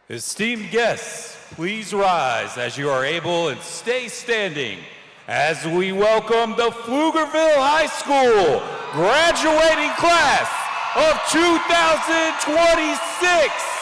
Esteemed guests, please rise as you are able and stay standing as we welcome the Pflugerville High School graduating class of 2026.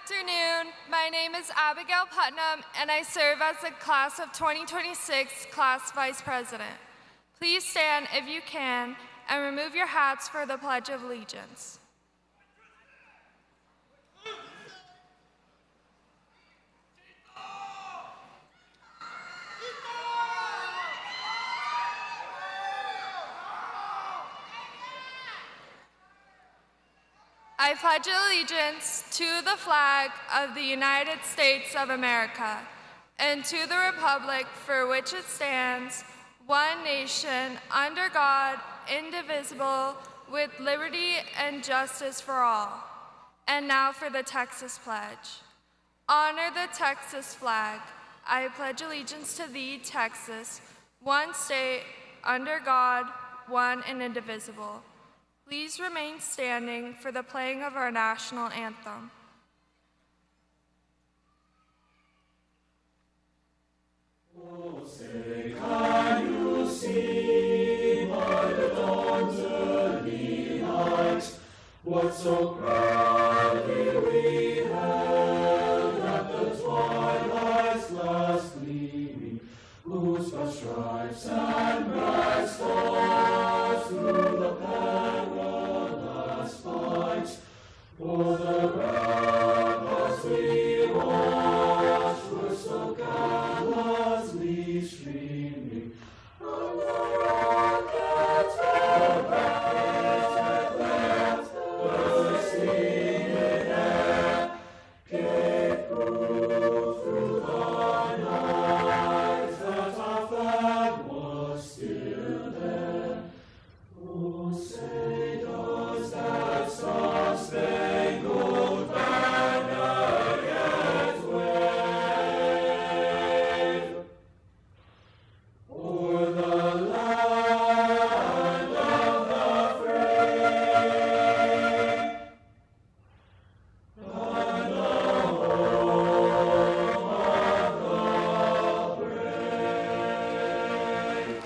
afternoon. My name is Abigail Putnam, and I serve as the Class of 2026 Class Vice President. Please stand if you can and remove your hats for the Pledge of Allegiance. I pledge allegiance to the flag of the United States of America and to the republic for which it stands, one nation, under God, indivisible, with liberty and justice for all. And now for the Texas Pledge. Honor the Texas flag. I pledge allegiance to thee, Texas, one state, under God, one and indivisible. Please remain standing for the playing of our national anthem. Oh, say, can you see by the dawn's early light what so proudly we held at the twilight's last gleaming, whose broad stripes and bright stars through the perilous fight for the ramparts we watched were so gallantly streaming, and the rockets were raised with bursting in air, gave proof through the night that our flag was still there. Oh, say does that star-spangled banner yet wave o'er the land of the free and the home of the brave?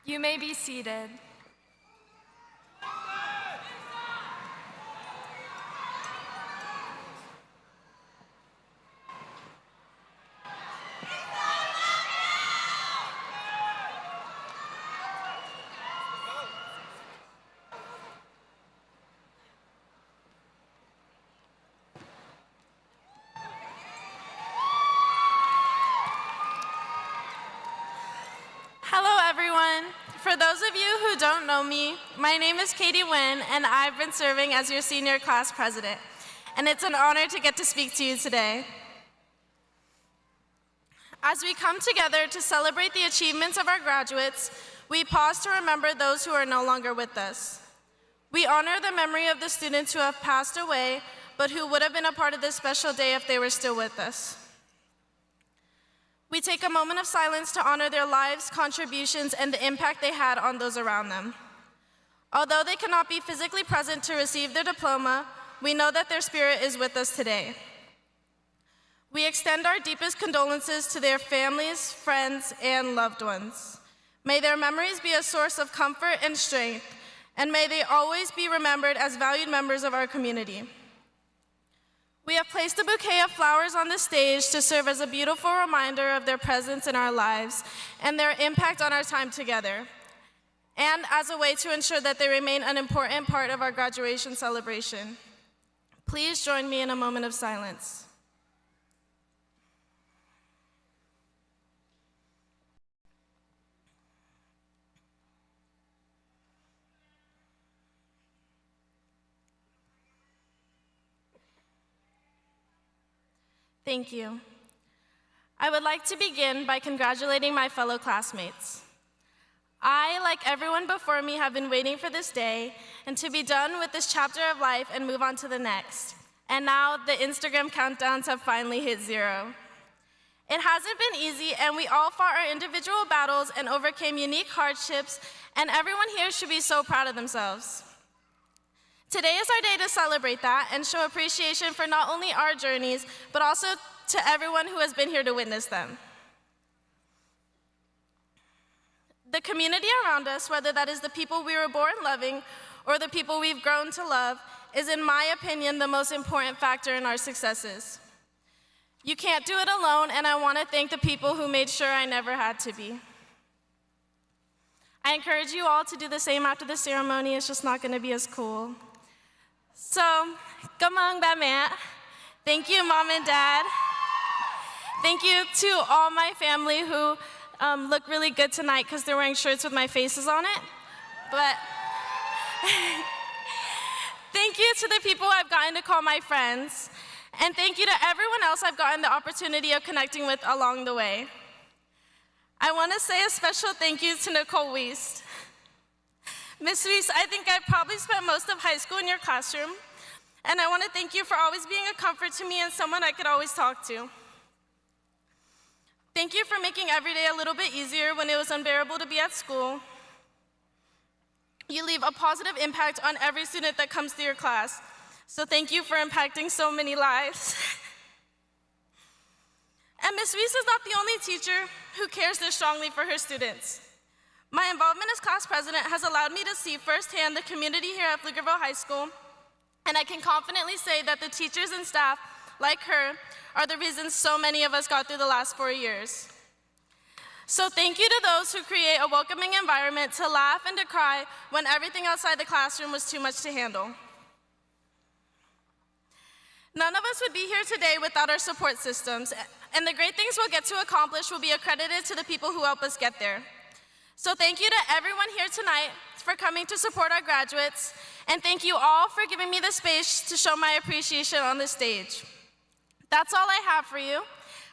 You may be seated. Hello, everyone. For those of you who don't know me, my name is Katie Nguyen, and I've been serving as your senior class president. And it's an honor to get to speak to you today. As we come together to celebrate the achievements of our graduates, we pause to remember those who are no longer with us. We honor the memory of the students who have passed away, but who would have been a part of this special day if they were still with us. We take a moment of silence to honor their lives, contributions, and the impact they had on those around them. Although they cannot be physically present to receive their diploma, we know that their spirit is with us today. We extend our deepest condolences to their families, friends, and loved ones. May their memories be a source of comfort and strength, and may they always be remembered as valued members of our community. We have placed a bouquet of flowers on the stage to serve as a beautiful reminder of their presence in our lives and their impact on our time together, and as a way to ensure that they remain an important part of our graduation celebration. Please join me in a moment of silence. Thank you. I would like to begin by congratulating my fellow classmates. I, like everyone before me, have been waiting for this day and to be done with this chapter of life and move on to the next. And now the Instagram countdowns have finally hit 0. It hasn't been easy, and we all fought our individual battles and overcame unique hardships, and everyone here should be so proud of themselves. Today is our day to celebrate that and show appreciation for not only our journeys, but also to everyone who has been here to witness them. The community around us, whether that is the people we were born loving or the people we've grown to love, is, in my opinion, the most important factor in our successes. You can't do it alone, and I want to thank the people who made sure I never had to be. I encourage you all to do the same after the ceremony. It's just not going to be as cool. So, come on, Batman. Thank you, Mom and Dad. Thank you to all my family who look really good tonight because they're wearing shirts with my faces on it. But thank you to the people I've gotten to call my friends. And thank you to everyone else I've gotten the opportunity of connecting with along the way. I want to say a special thank you to Nicole Wiest. Miss Wiest, I think I probably spent most of high school in your classroom, and I want to thank you for always being a comfort to me and someone I could always talk to. Thank you for making every day a little bit easier when it was unbearable to be at school. You leave a positive impact on every student that comes to your class, so thank you for impacting so many lives. And Ms. Wiest is not the only teacher who cares this strongly for her students. My involvement as class president has allowed me to see firsthand the community here at Pflugerville High School, and I can confidently say that the teachers and staff, like her, are the reasons so many of us got through the last 4 years. So thank you to those who create a welcoming environment to laugh and to cry when everything outside the classroom was too much to handle. None of us would be here today without our support systems, and the great things we'll get to accomplish will be accredited to the people who help us get there. So thank you to everyone here tonight for coming to support our graduates, and thank you all for giving me the space to show my appreciation on this stage. That's all I have for you.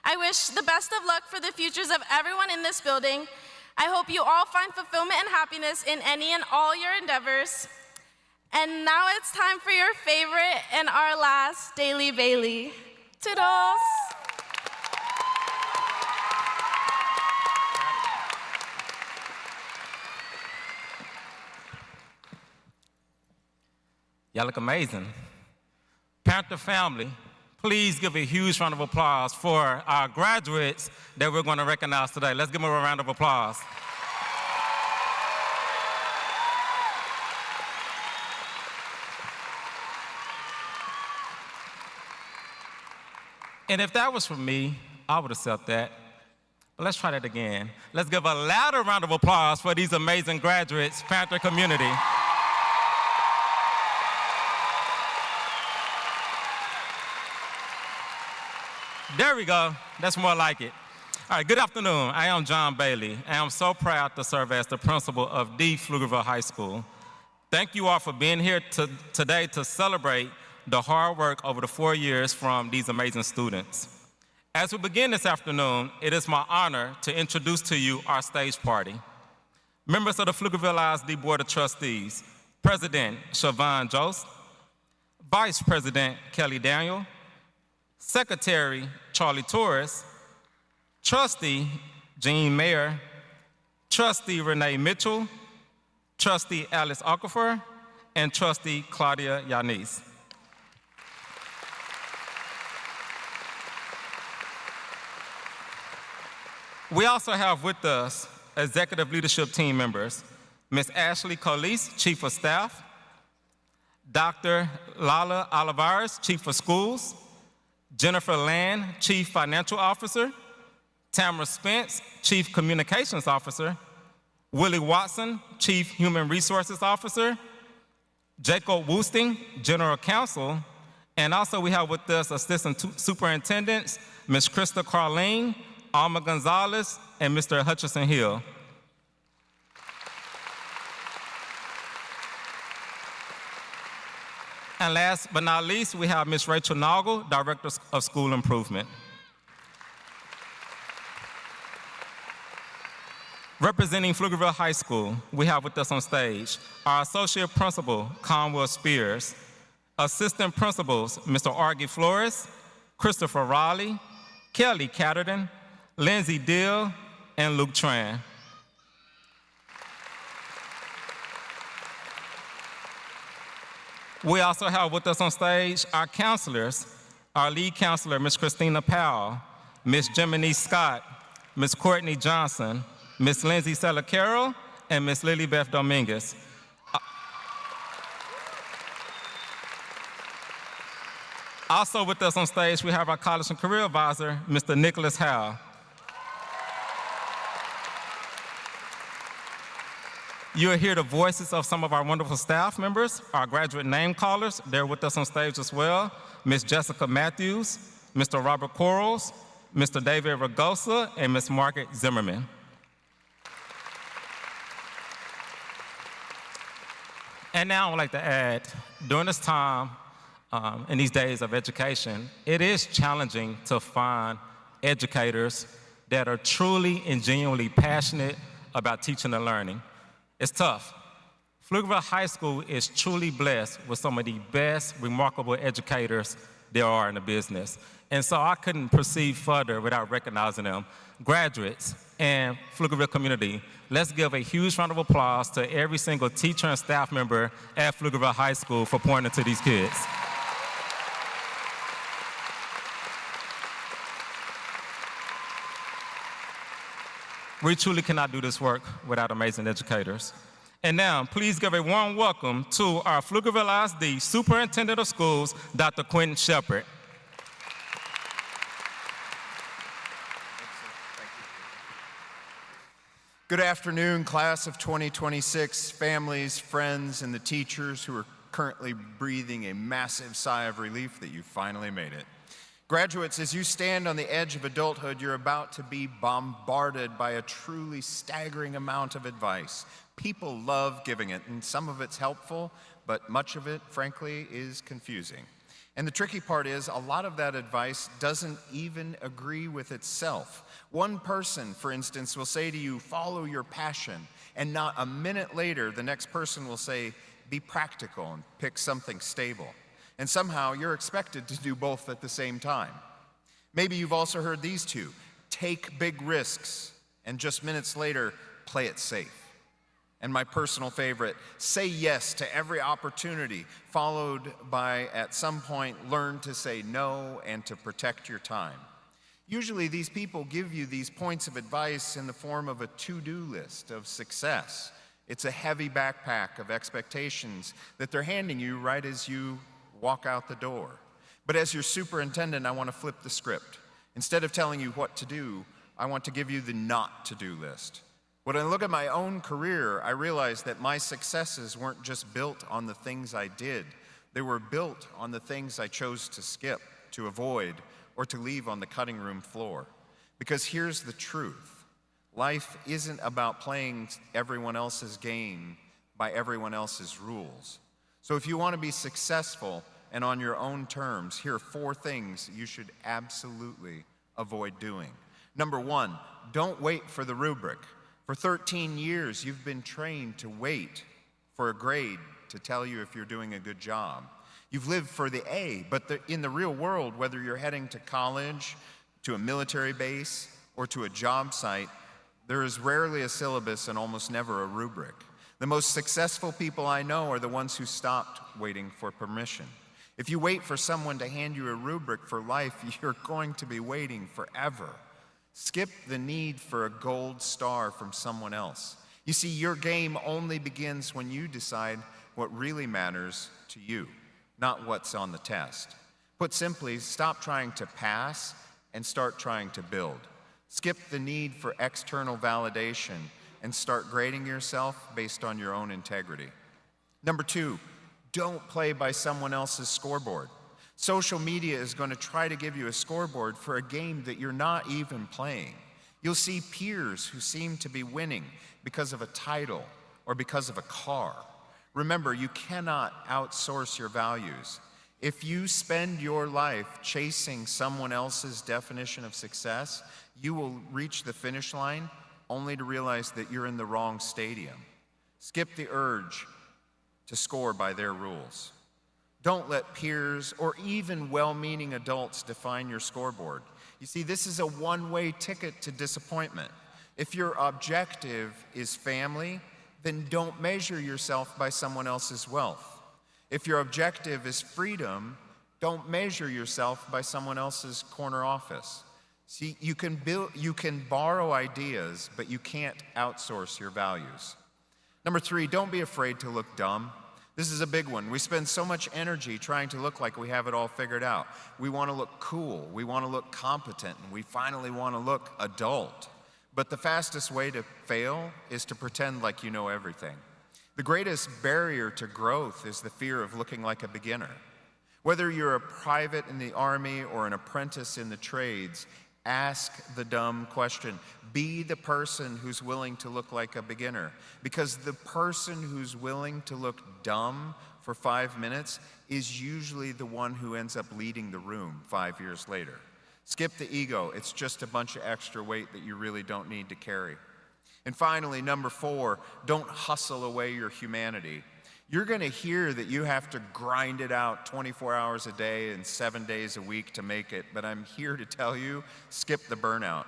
I wish the best of luck for the futures of everyone in this building. I hope you all find fulfillment and happiness in any and all your endeavors. And now it's time for your favorite and our last Daily Bailey. Toodles! Y'all look amazing. Panther family, please give a huge round of applause for our graduates that we're going to recognize today. Let's give them a round of applause. And if that was for me, I would accept that. But let's try that again. Let's give a louder round of applause for these amazing graduates, Panther community. There we go. That's more like it. All right, good afternoon. I am John Bailey, and I'm so proud to serve as the principal of the Pflugerville High School. Thank you all for being here today to celebrate the hard work over the 4 years from these amazing students. As we begin this afternoon, it is my honor to introduce to you our stage party. Members of the Pflugerville ISD Board of Trustees, President Siobhan Jost, Vice President Kelly Daniel, Secretary Charlie Torres, Trustee Jean Mayer, Trustee Renee Mitchell, Trustee Alice Okafor, and Trustee Claudia Yanis. We also have with us executive leadership team members, Ms. Ashley Colise, Chief of Staff, Dr. Lala Olivares, Chief of Schools, Jennifer Land, Chief Financial Officer, Tamara Spence, Chief Communications Officer, Willie Watson, Chief Human Resources Officer, Jacob Woosting, General Counsel, and also we have with us Assistant Superintendents, Ms. Krista Carlene, Alma Gonzalez, and Mr. Hutchison Hill. And last but not least, we have Ms. Rachel Noggle, Director of School Improvement. Representing Pflugerville High School, we have with us on stage our Associate Principal, Conwell Spears, Assistant Principals, Mr. Argy Flores, Christopher Raleigh, Kelly Catterton, Lindsay Dill, and Luke Tran. We also have with us on stage our counselors, our lead counselor, Ms. Christina Powell, Ms. Jiminy Scott, Ms. Courtney Johnson, Miss Lindsay Carroll, and Miss Lily Beth Dominguez. Also with us on stage, we have our college and career advisor, Mr. Nicholas Howe. You'll hear the voices of some of our wonderful staff members, our graduate name callers. They're with us on stage as well. Miss Jessica Matthews, Mr. Robert Quarles, Mr. David Ragosa, and Miss Margaret Zimmerman. And now I would like to add, during this time, in these days of education, it is challenging to find educators that are truly and genuinely passionate about teaching and learning. It's tough. Pflugerville High School is truly blessed with some of the best, remarkable educators there are in the business. And so I couldn't proceed further without recognizing them. Graduates and Pflugerville community, let's give a huge round of applause to every single teacher and staff member at Pflugerville High School for pouring into these kids. We truly cannot do this work without amazing educators. And now, please give a warm welcome to our Pflugerville ISD Superintendent of Schools, Dr. Quentin Shepard. Good afternoon, class of 2026, families, friends, and the teachers who are currently breathing a massive sigh of relief that you finally made it. Graduates, as you stand on the edge of adulthood, you're about to be bombarded by a truly staggering amount of advice. People love giving it, and some of it's helpful, but much of it, frankly, is confusing. And the tricky part is, a lot of that advice doesn't even agree with itself. One person, for instance, will say to you, follow your passion, and not a minute later, the next person will say, be practical and pick something stable. And somehow you're expected to do both at the same time. Maybe you've also heard these two: take big risks, and just minutes later, play it safe. And my personal favorite, say yes to every opportunity, followed by, at some point, learn to say no and to protect your time. Usually these people give you these points of advice in the form of a to-do list of success. It's a heavy backpack of expectations that they're handing you right as you walk out the door. But as your superintendent, I want to flip the script. Instead of telling you what to do, I want to give you the not to-do list. When I look at my own career, I realize that my successes weren't just built on the things I did. They were built on the things I chose to skip, to avoid, or to leave on the cutting room floor. Because here's the truth. Life isn't about playing everyone else's game by everyone else's rules. So if you want to be successful and on your own terms, here are 4 things you should absolutely avoid doing. Number 1, don't wait for the rubric. For 13 years, you've been trained to wait for a grade to tell you if you're doing a good job. You've lived for the A, but in the real world, whether you're heading to college, to a military base, or to a job site, there is rarely a syllabus and almost never a rubric. The most successful people I know are the ones who stopped waiting for permission. If you wait for someone to hand you a rubric for life, you're going to be waiting forever. Skip the need for a gold star from someone else. You see, your game only begins when you decide what really matters to you, not what's on the test. Put simply, stop trying to pass and start trying to build. Skip the need for external validation and start grading yourself based on your own integrity. Number 2, don't play by someone else's scoreboard. Social media is going to try to give you a scoreboard for a game that you're not even playing. You'll see peers who seem to be winning because of a title or because of a car. Remember, you cannot outsource your values. If you spend your life chasing someone else's definition of success, you will reach the finish line only to realize that you're in the wrong stadium. Skip the urge to score by their rules. Don't let peers or even well-meaning adults define your scoreboard. You see, this is a one-way ticket to disappointment. If your objective is family, then don't measure yourself by someone else's wealth. If your objective is freedom, don't measure yourself by someone else's corner office. See, you can borrow ideas, but you can't outsource your values. Number 3, don't be afraid to look dumb. This is a big one. We spend so much energy trying to look like we have it all figured out. We want to look cool, we want to look competent, and we finally want to look adult. But the fastest way to fail is to pretend like you know everything. The greatest barrier to growth is the fear of looking like a beginner. Whether you're a private in the Army or an apprentice in the trades, ask the dumb question. Be the person who's willing to look like a beginner. Because the person who's willing to look dumb for 5 minutes is usually the one who ends up leading the room 5 years later. Skip the ego. It's just a bunch of extra weight that you really don't need to carry. And finally, number 4, don't hustle away your humanity. You're going to hear that you have to grind it out 24 hours a day and 7 days a week to make it, but I'm here to tell you, skip the burnout.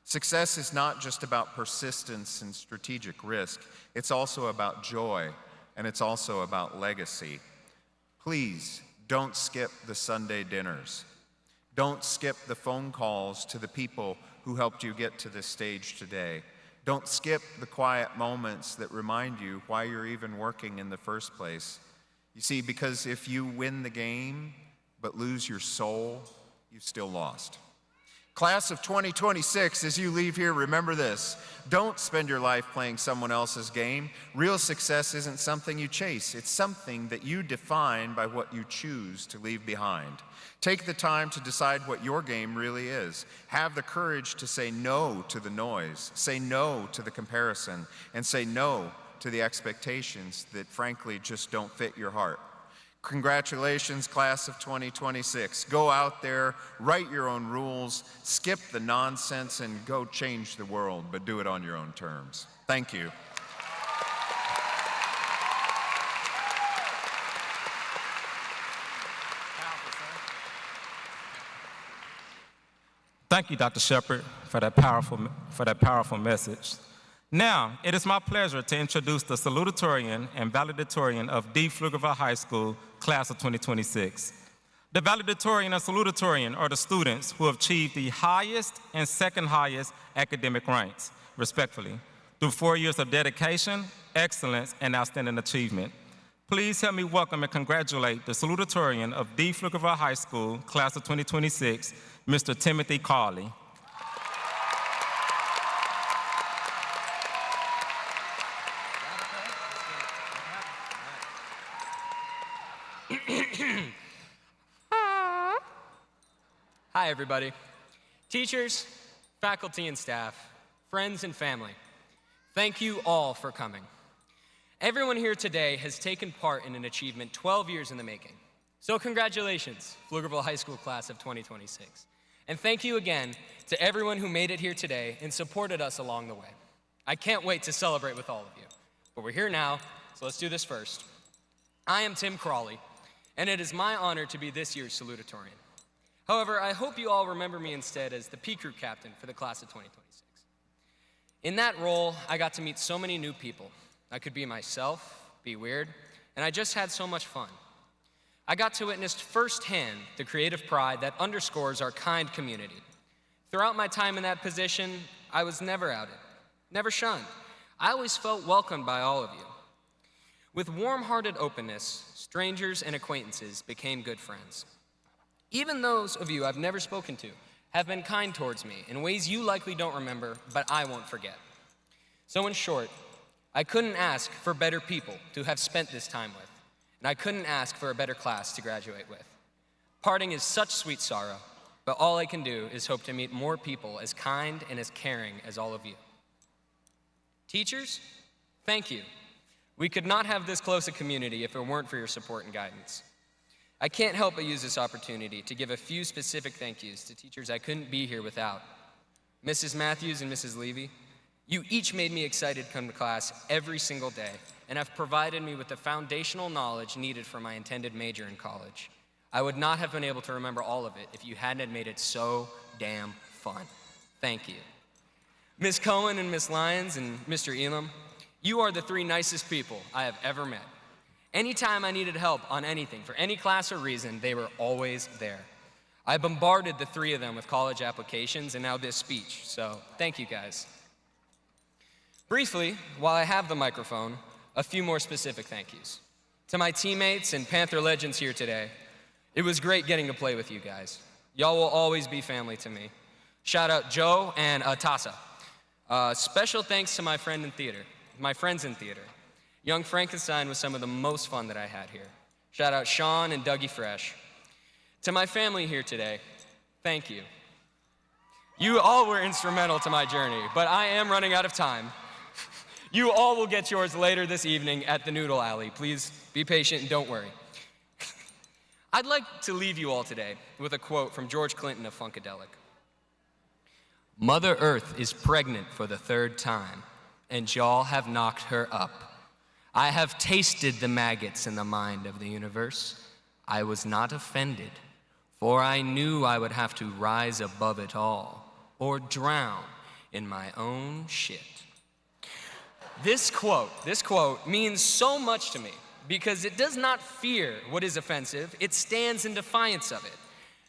Success is not just about persistence and strategic risk. It's also about joy, and it's also about legacy. Please don't skip the Sunday dinners. Don't skip the phone calls to the people who helped you get to this stage today. Don't skip the quiet moments that remind you why you're even working in the first place. You see, because if you win the game but lose your soul, you've still lost. Class of 2026, as you leave here, remember this. Don't spend your life playing someone else's game. Real success isn't something you chase. It's something that you define by what you choose to leave behind. Take the time to decide what your game really is. Have the courage to say no to the noise, say no to the comparison, and say no to the expectations that frankly just don't fit your heart. Congratulations, class of 2026. Go out there, write your own rules, skip the nonsense, and go change the world, but do it on your own terms. Thank you. Thank you, Dr. Shepard, for that powerful message. Now, it is my pleasure to introduce the salutatorian and valedictorian of D. Pflugerville High School, class of 2026. The valedictorian and salutatorian are the students who have achieved the highest and second highest academic ranks, respectfully, through 4 years of dedication, excellence, and outstanding achievement. Please help me welcome and congratulate the salutatorian of D. Pflugerville High School, class of 2026, Mr. Timothy Carley. Hi, everybody. Teachers, faculty and staff, friends and family, thank you all for coming. Everyone here today has taken part in an achievement 12 years in the making. So congratulations, Pflugerville High School class of 2026. And thank you again to everyone who made it here today and supported us along the way. I can't wait to celebrate with all of you. But we're here now, so let's do this first. I am Tim Crawley, and it is my honor to be this year's salutatorian. However, I hope you all remember me instead as the P Crew captain for the class of 2026. In that role, I got to meet so many new people. I could be myself, be weird, and I just had so much fun. I got to witness firsthand the creative pride that underscores our kind community. Throughout my time in that position, I was never outed, never shunned. I always felt welcomed by all of you. With warm-hearted openness, strangers and acquaintances became good friends. Even those of you I've never spoken to have been kind towards me in ways you likely don't remember, but I won't forget. So in short, I couldn't ask for better people to have spent this time with, and I couldn't ask for a better class to graduate with. Parting is such sweet sorrow, but all I can do is hope to meet more people as kind and as caring as all of you. Teachers, thank you. We could not have this close a community if it weren't for your support and guidance. I can't help but use this opportunity to give a few specific thank yous to teachers I couldn't be here without. Mrs. Matthews and Mrs. Levy, you each made me excited to come to class every single day and have provided me with the foundational knowledge needed for my intended major in college. I would not have been able to remember all of it if you hadn't made it so damn fun. Thank you. Ms. Cohen and Ms. Lyons and Mr. Elam, you are the three nicest people I have ever met. Anytime I needed help on anything, for any class or reason, they were always there. I bombarded the three of them with college applications and now this speech, so thank you guys. Briefly, while I have the microphone, a few more specific thank yous. To my teammates and Panther legends here today, it was great getting to play with you guys. Y'all will always be family to me. Shout out Joe and Tassa. Special thanks to my friends in theater. Young Frankenstein was some of the most fun that I had here. Shout out Sean and Dougie Fresh. To my family here today, thank you. You all were instrumental to my journey, but I am running out of time. You all will get yours later this evening at the Noodle Alley. Please be patient and don't worry. I'd like to leave you all today with a quote from George Clinton of Funkadelic. Mother Earth is pregnant for the third time, and y'all have knocked her up. I have tasted the maggots in the mind of the universe. I was not offended, for I knew I would have to rise above it all, or drown in my own shit. This quote means so much to me because it does not fear what is offensive, it stands in defiance of it.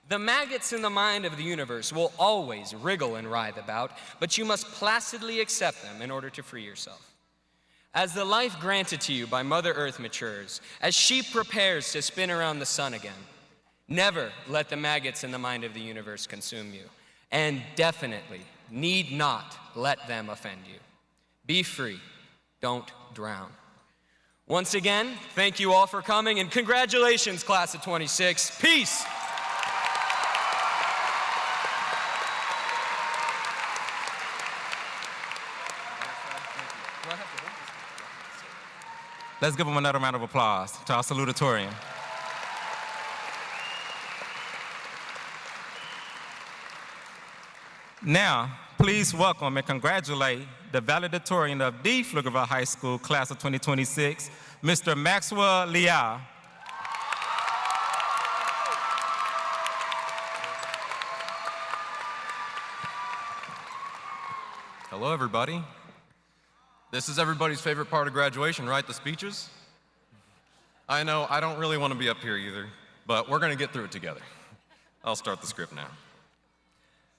The maggots in the mind of the universe will always wriggle and writhe about, but you must placidly accept them in order to free yourself. As the life granted to you by Mother Earth matures, as she prepares to spin around the sun again, never let the maggots in the mind of the universe consume you, and definitely need not let them offend you. Be free, don't drown. Once again, thank you all for coming, and congratulations, class of 26. Peace. Let's give them another round of applause to our salutatorian. Now, please welcome and congratulate the valedictorian of the Pflugerville High School class of 2026, Mr. Maxwell Liao. Hello, everybody. This is everybody's favorite part of graduation, right? The speeches? I know, I don't really want to be up here either, but we're going to get through it together. I'll start the script now.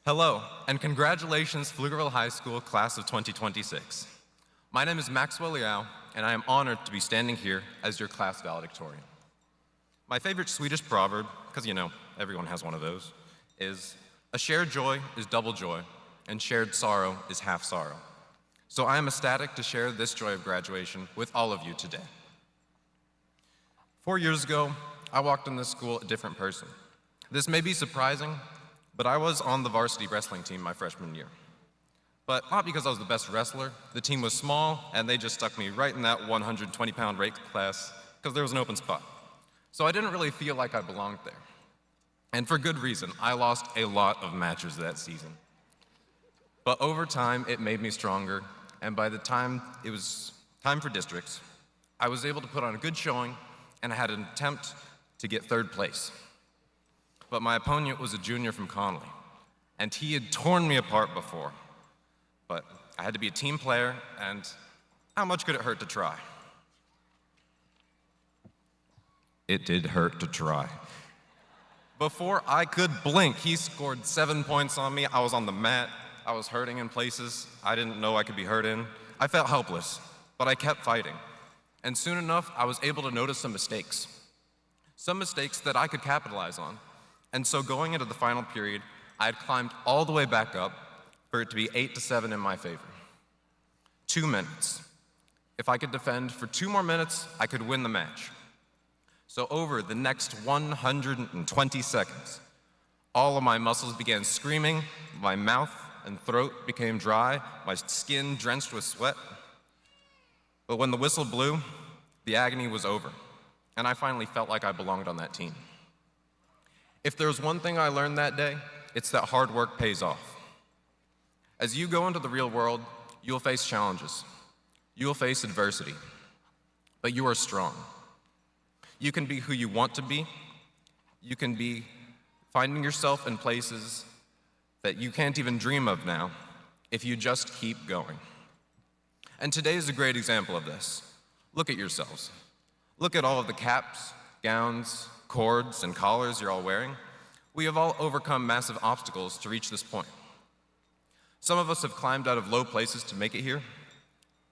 Hello, and congratulations, Pflugerville High School class of 2026. My name is Maxwell Liao, and I am honored to be standing here as your class valedictorian. My favorite Swedish proverb, because you know, everyone has one of those, is, a shared joy is double joy, and shared sorrow is half sorrow. So I am ecstatic to share this joy of graduation with all of you today. 4 years ago, I walked in this school a different person. This may be surprising, but I was on the varsity wrestling team my freshman year. But not because I was the best wrestler. The team was small, and they just stuck me right in that 120-pound weight class because there was an open spot. So I didn't really feel like I belonged there. And for good reason, I lost a lot of matches that season. But over time, it made me stronger, and by the time it was time for districts, I was able to put on a good showing, and I had an attempt to get third place. But my opponent was a junior from Connolly, and he had torn me apart before. But I had to be a team player, and how much could it hurt to try? It did hurt to try. Before I could blink, he scored 7 points on me. I was on the mat. I was hurting in places I didn't know I could be hurt in. I felt helpless, but I kept fighting. And soon enough, I was able to notice some mistakes that I could capitalize on. And so going into the final period, I had climbed all the way back up for it to be 8-7 in my favor. 2 minutes. If I could defend for 2 more minutes, I could win the match. So over the next 120 seconds, all of my muscles began screaming, my mouth and throat became dry, my skin drenched with sweat. But when the whistle blew, the agony was over, and I finally felt like I belonged on that team. If there was one thing I learned that day, it's that hard work pays off. As you go into the real world, you'll face challenges. You'll face adversity, but you are strong. You can be who you want to be. You can be finding yourself in places that you can't even dream of now if you just keep going. And today is a great example of this. Look at yourselves. Look at all of the caps, gowns, cords, and collars you're all wearing. We have all overcome massive obstacles to reach this point. Some of us have climbed out of low places to make it here,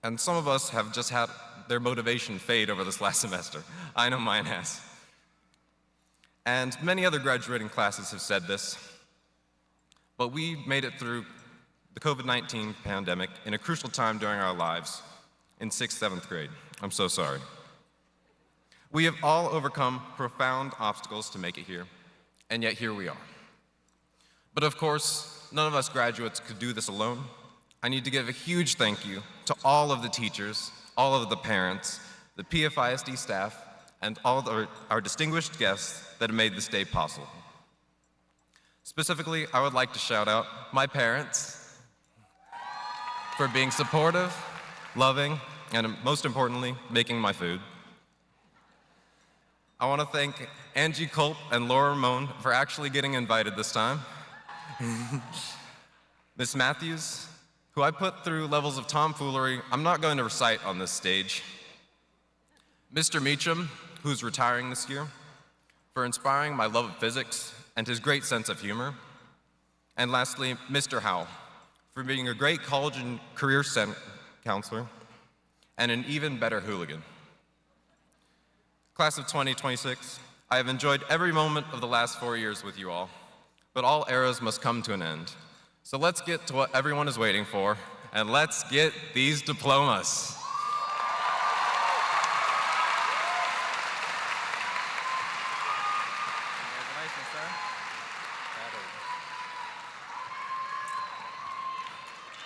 and some of us have just had their motivation fade over this last semester. I know mine has. And many other graduating classes have said this, but we made it through the COVID-19 pandemic in a crucial time during our lives in 6th, 7th grade. I'm so sorry. We have all overcome profound obstacles to make it here, and yet here we are. But of course, none of us graduates could do this alone. I need to give a huge thank you to all of the teachers, all of the parents, the PFISD staff, and all of our distinguished guests that have made this day possible. Specifically, I would like to shout out my parents for being supportive, loving, and most importantly, making my food. I want to thank Angie Culp and Laura Ramon for actually getting invited this time. Miss Matthews, who I put through levels of tomfoolery I'm not going to recite on this stage. Mr. Meacham, who's retiring this year, for inspiring my love of physics and his great sense of humor. And lastly, Mr. Howell, for being a great college and career counselor and an even better hooligan. Class of 2026, I have enjoyed every moment of the last 4 years with you all, but all eras must come to an end. So let's get to what everyone is waiting for, and let's get these diplomas. Congratulations, sir.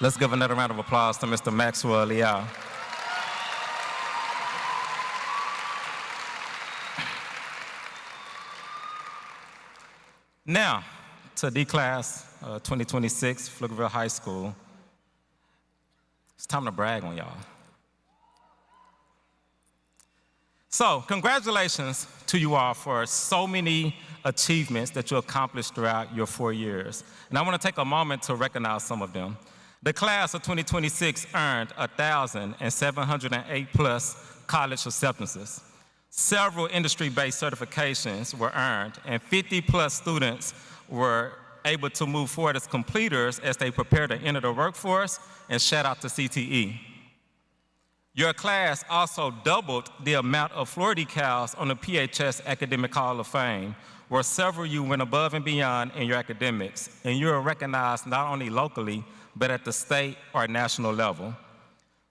Let's give another round of applause to Mr. Maxwell Liao. Now, to D-Class 2026, Pflugerville High School. It's time to brag on y'all. So, congratulations to you all for so many achievements that you accomplished throughout your 4 years. And I want to take a moment to recognize some of them. The class of 2026 earned 1,708 plus college acceptances. Several industry-based certifications were earned, and 50 plus students were able to move forward as completers as they prepare to enter the workforce, and shout out to CTE. Your class also doubled the amount of floor decals on the PHS Academic Hall of Fame, where several of you went above and beyond in your academics, and you are recognized not only locally, but at the state or national level.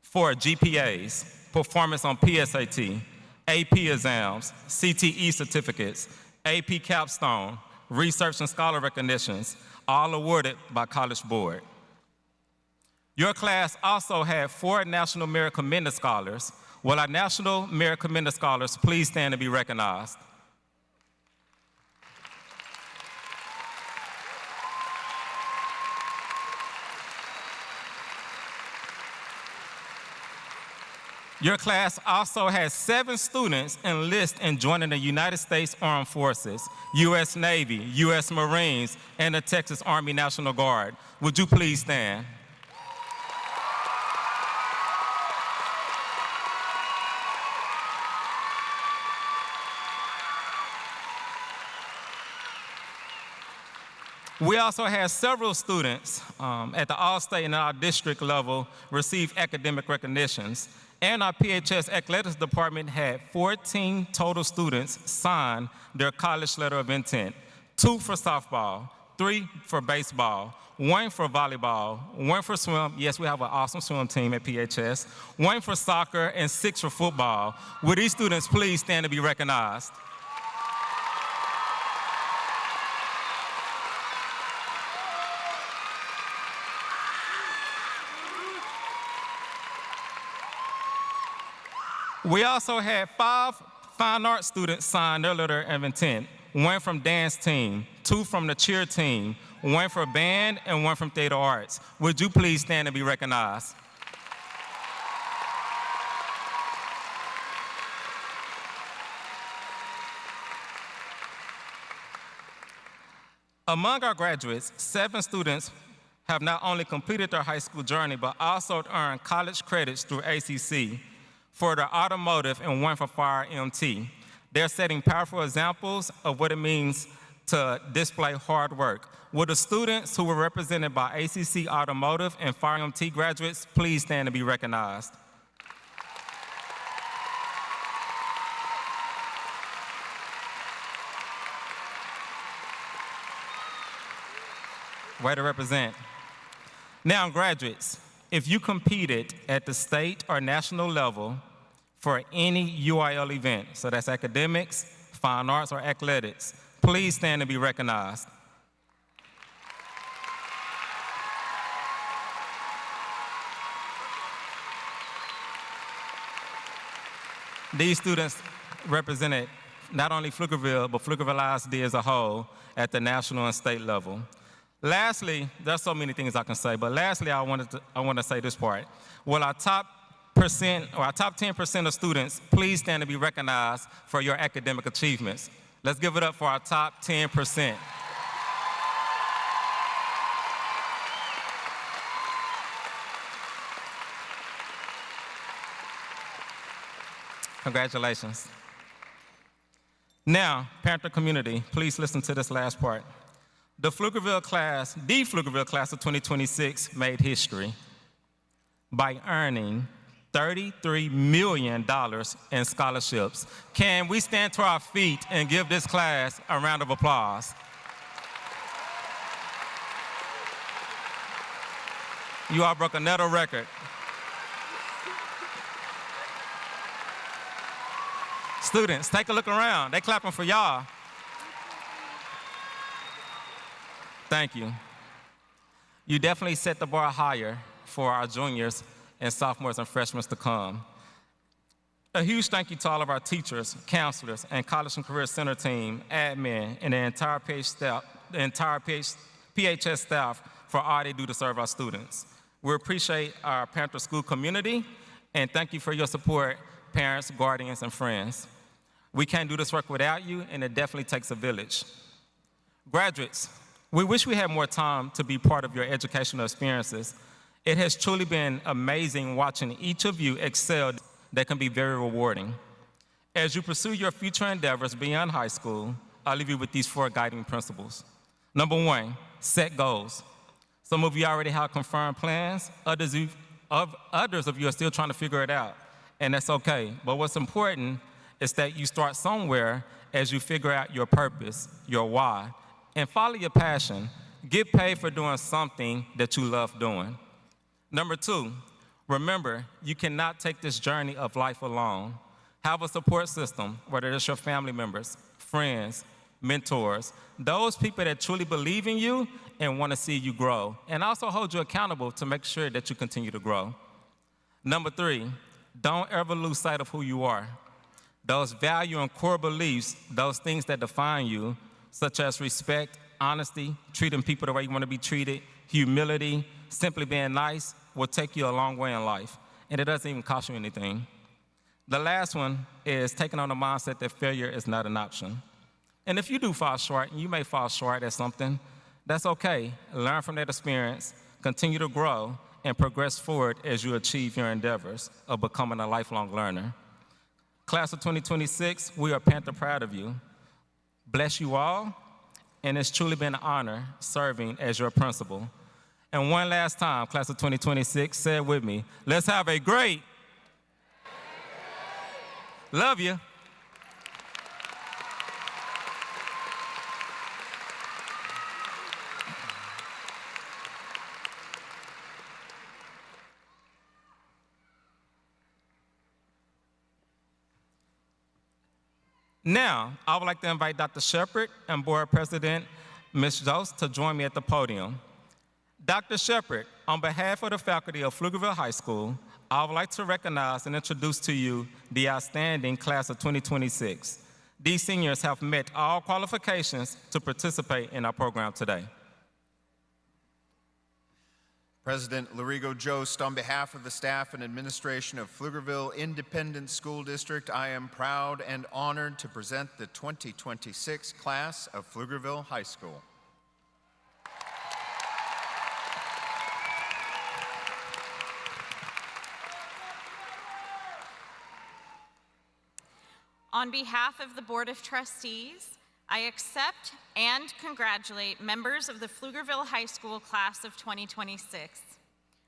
For GPAs, performance on PSAT, AP exams, CTE certificates, AP capstone, research and scholar recognitions, all awarded by College Board. Your class also had 4 National Merit Commended Scholars. Will our National Merit Commended Scholars please stand to be recognized? Your class also has 7 students enlist in joining the United States Armed Forces, U.S. Navy, U.S. Marines, and the Texas Army National Guard. Would you please stand? We also had several students at the All-State and our district level receive academic recognitions. And our PHS Athletics Department had 14 total students sign their college letter of intent. 2 for softball, 3 for baseball, 1 for volleyball, 1 for swim. Yes, we have an awesome swim team at PHS. 1 for soccer, and 6 for football. Would these students please stand to be recognized? We also had 5 fine arts students sign their letter of intent. 1 from dance team, 2 from the cheer team, 1 for band, and 1 from theater arts. Would you please stand and be recognized? Among our graduates, 7 students have not only completed their high school journey, but also earned college credits through ACC for their automotive and 1 for fire MT. They're setting powerful examples of what it means to display hard work. Will the students who were represented by ACC Automotive and Fire MT graduates please stand and be recognized? Way to represent. Now, graduates, if you competed at the state or national level for any UIL event, so that's academics, fine arts, or athletics, please stand and be recognized. These students represented not only Pflugerville, but Pflugerville ISD as a whole at the national and state level. Lastly, there's so many things I can say, but lastly, I want to say this part. Will our top 10% of students please stand to be recognized for your academic achievements? Let's give it up for our top 10%. Congratulations. Now, parent community, please listen to this last part. The Pflugerville class of 2026 made history by earning $33 million in scholarships. Can we stand to our feet and give this class a round of applause? You all broke another record. Students, take a look around. They clapping for y'all. Thank you. You definitely set the bar higher for our juniors and sophomores and freshmen to come. A huge thank you to all of our teachers, counselors, and College and Career Center team, admin, and the entire PHS staff for all they do to serve our students. We appreciate our Panther School community, and thank you for your support, parents, guardians, and friends. We can't do this work without you, and it definitely takes a village. Graduates, we wish we had more time to be part of your educational experiences. It has truly been amazing watching each of you excel. That can be very rewarding. As you pursue your future endeavors beyond high school, I'll leave you with these 4 guiding principles. Number 1, set goals. Some of you already have confirmed plans, others of you are still trying to figure it out, and that's okay. But what's important is that you start somewhere as you figure out your purpose, your why, and follow your passion. Get paid for doing something that you love doing. Number 2, remember, you cannot take this journey of life alone. Have a support system, whether it's your family members, friends, mentors, those people that truly believe in you and want to see you grow, and also hold you accountable to make sure that you continue to grow. Number 3, don't ever lose sight of who you are. Those value and core beliefs, those things that define you, such as respect, honesty, treating people the way you want to be treated, humility, simply being nice, will take you a long way in life, and it doesn't even cost you anything. The last one is taking on the mindset that failure is not an option. And if you do fall short, and you may fall short at something, that's okay. Learn from that experience, continue to grow, and progress forward as you achieve your endeavors of becoming a lifelong learner. Class of 2026, we are Panther proud of you. Bless you all, and it's truly been an honor serving as your principal. And one last time, class of 2026, say it with me. Let's have a great. Love you. Now, I would like to invite Dr. Shepard and Board President Ms. Jost to join me at the podium. Dr. Shepard, on behalf of the faculty of Pflugerville High School, I would like to recognize and introduce to you the outstanding class of 2026. These seniors have met all qualifications to participate in our program today. President Larigo Jost, on behalf of the staff and administration of Pflugerville Independent School District, I am proud and honored to present the 2026 class of Pflugerville High School. On behalf of the Board of Trustees, I accept and congratulate members of the Pflugerville High School class of 2026.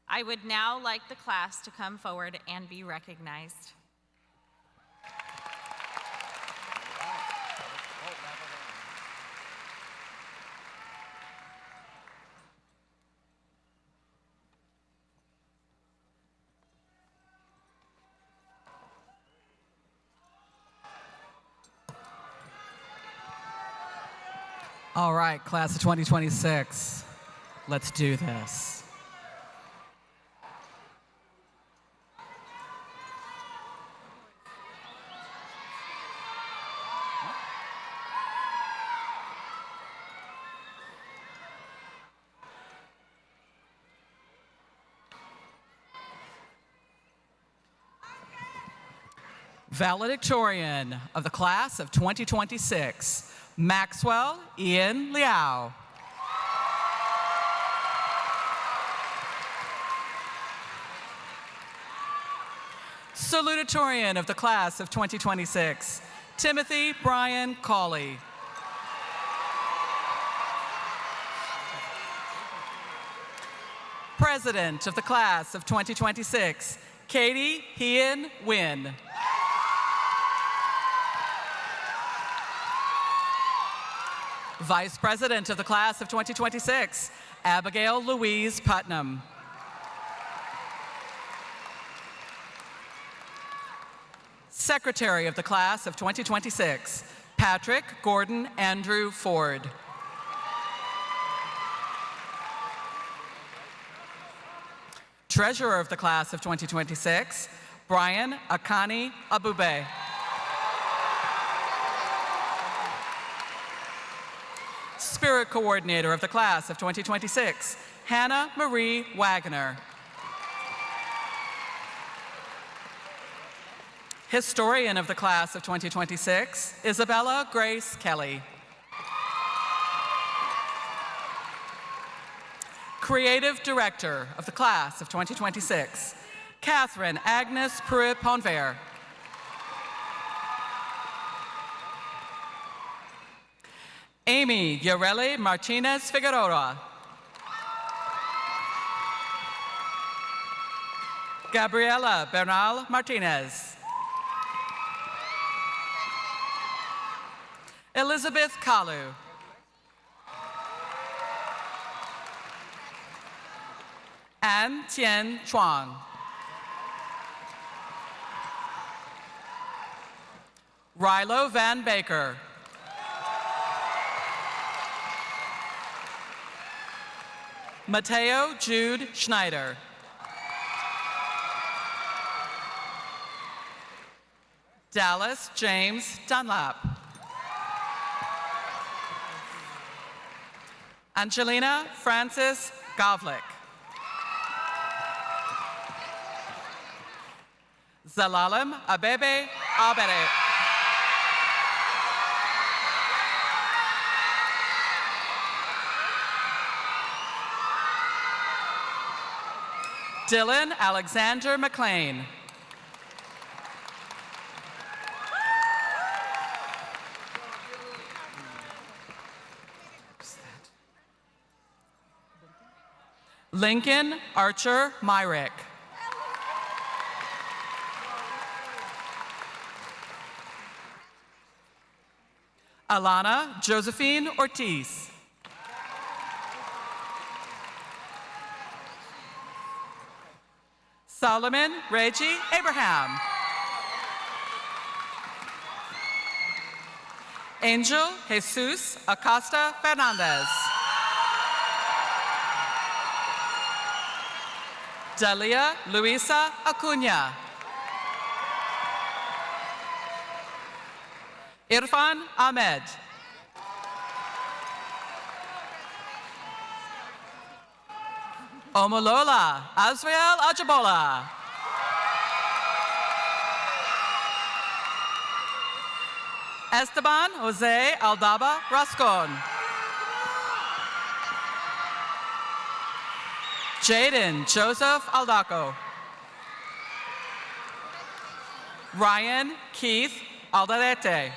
I would now like the class to come forward and be recognized. All right, class of 2026, let's do this. Valedictorian of the class of 2026, Maxwell Ian Liao. Salutatorian of the class of 2026, Timothy Brian Cawley. President of the class of 2026, Katie Hien Wynn. Vice President of the class of 2026, Abigail Louise Putnam. Secretary of the class of 2026, Patrick Gordon Andrew Ford. Treasurer of the class of 2026, Brian Akani Abube. Spirit Coordinator of the class of 2026, Hannah Marie Wagner. Historian of the class of 2026, Isabella Grace Kelly. Creative Director of the class of 2026, Catherine Agnes Pruitt-Ponver. Amy Yareli Martinez Figueroa. Gabriela Bernal Martinez. Elizabeth Kalu. Ann Tien Chuang. Rilo Van Baker. Mateo Jude Schneider. Dallas James Dunlap. Angelina Francis Govlik. Zalalem Abebe Abere. Dylan Alexander McLean. Lincoln Archer Myrick. Alana Josephine Ortiz. Solomon Reggie Abraham. Angel Jesus Acosta Fernandez. Dalia Luisa Acuna. Irfan Ahmed. Omolola Azriel Ajabola. Esteban Jose Aldaba Rascon. Jaden Joseph Aldaco. Ryan Keith Aldarete.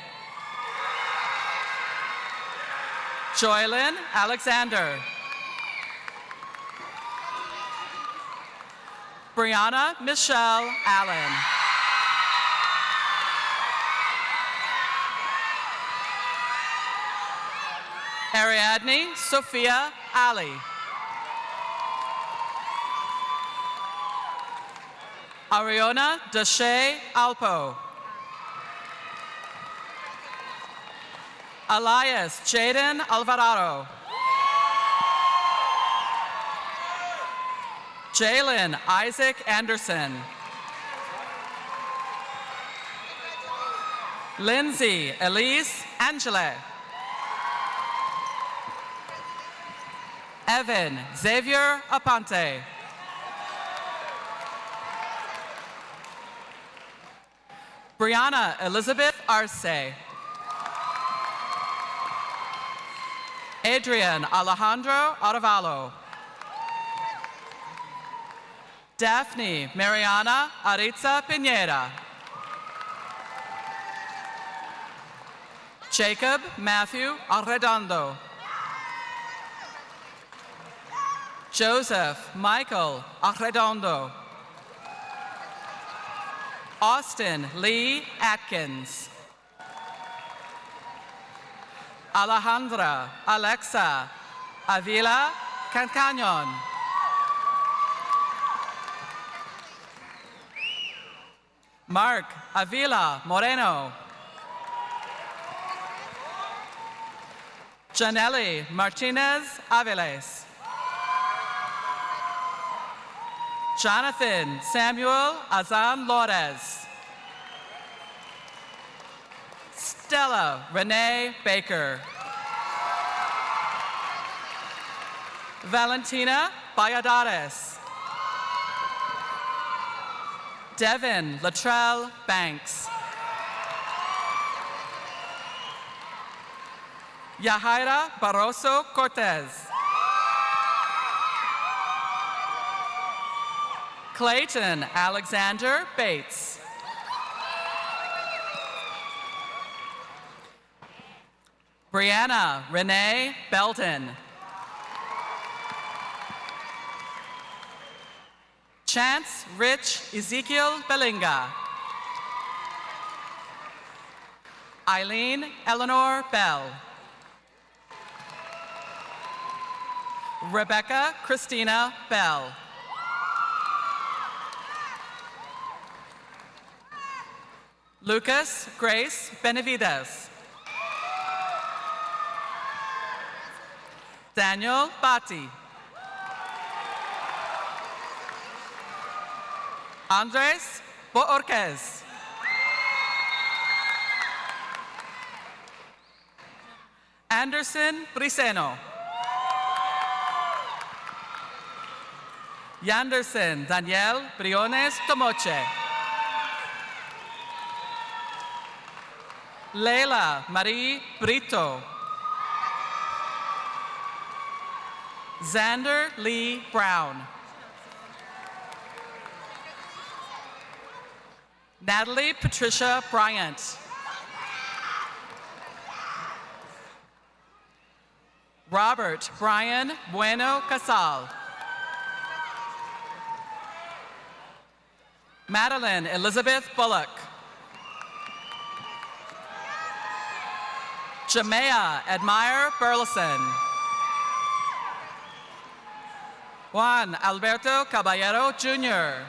Joylyn Alexander. Brianna Michelle Allen. Ariadne Sophia Ali. Ariona Deshay Alpo. Elias Jaden Alvarado. Jalen Isaac Anderson. Lindsay Elise Angela. Evan Xavier Aponte. Brianna Elizabeth Arce. Adrian Alejandro Arevalo. Daphne Mariana Aritza Pineda. Jacob Matthew Arredondo. Joseph Michael Arredondo. Austin Lee Atkins. Alejandra Alexa Avila Cancañon. Mark Avila Moreno. Janelli Martinez Aviles. Jonathan Samuel Azan Lores. Stella Renee Baker. Valentina Valladares. Devin Latrell Banks. Yahaira Barroso Cortez. Clayton Alexander Bates. Brianna Renee Belton. Chance Rich Ezekiel Belinga. Eileen Eleanor Bell. Rebecca Christina Bell. Lucas Grace Benavides. Daniel Bati. Andres Boorquez. Anderson Briseno. Yanderson Daniel Briones Tomoche. Leila Marie Brito. Xander Lee Brown. Natalie Patricia Bryant. Robert Brian Bueno Casal. Madeline Elizabeth Bullock. Jamea Admire Burleson. Juan Alberto Caballero Jr.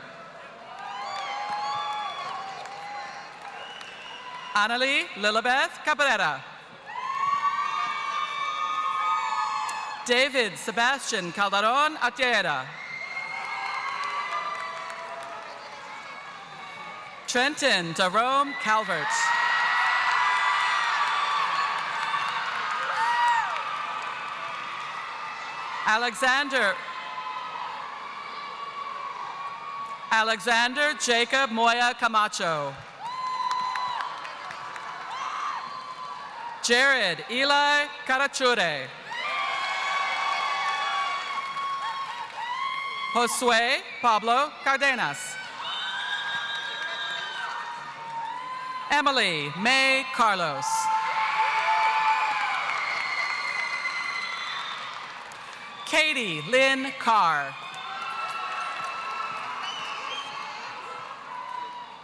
Annalie Lilibeth Cabrera. David Sebastian Calderon Atiera. Trenton Jerome Calvert. Alexander Jacob Moya Camacho. Jared Eli Carachure. Josue Pablo Cardenas. Emily May Carlos. Katie Lynn Carr.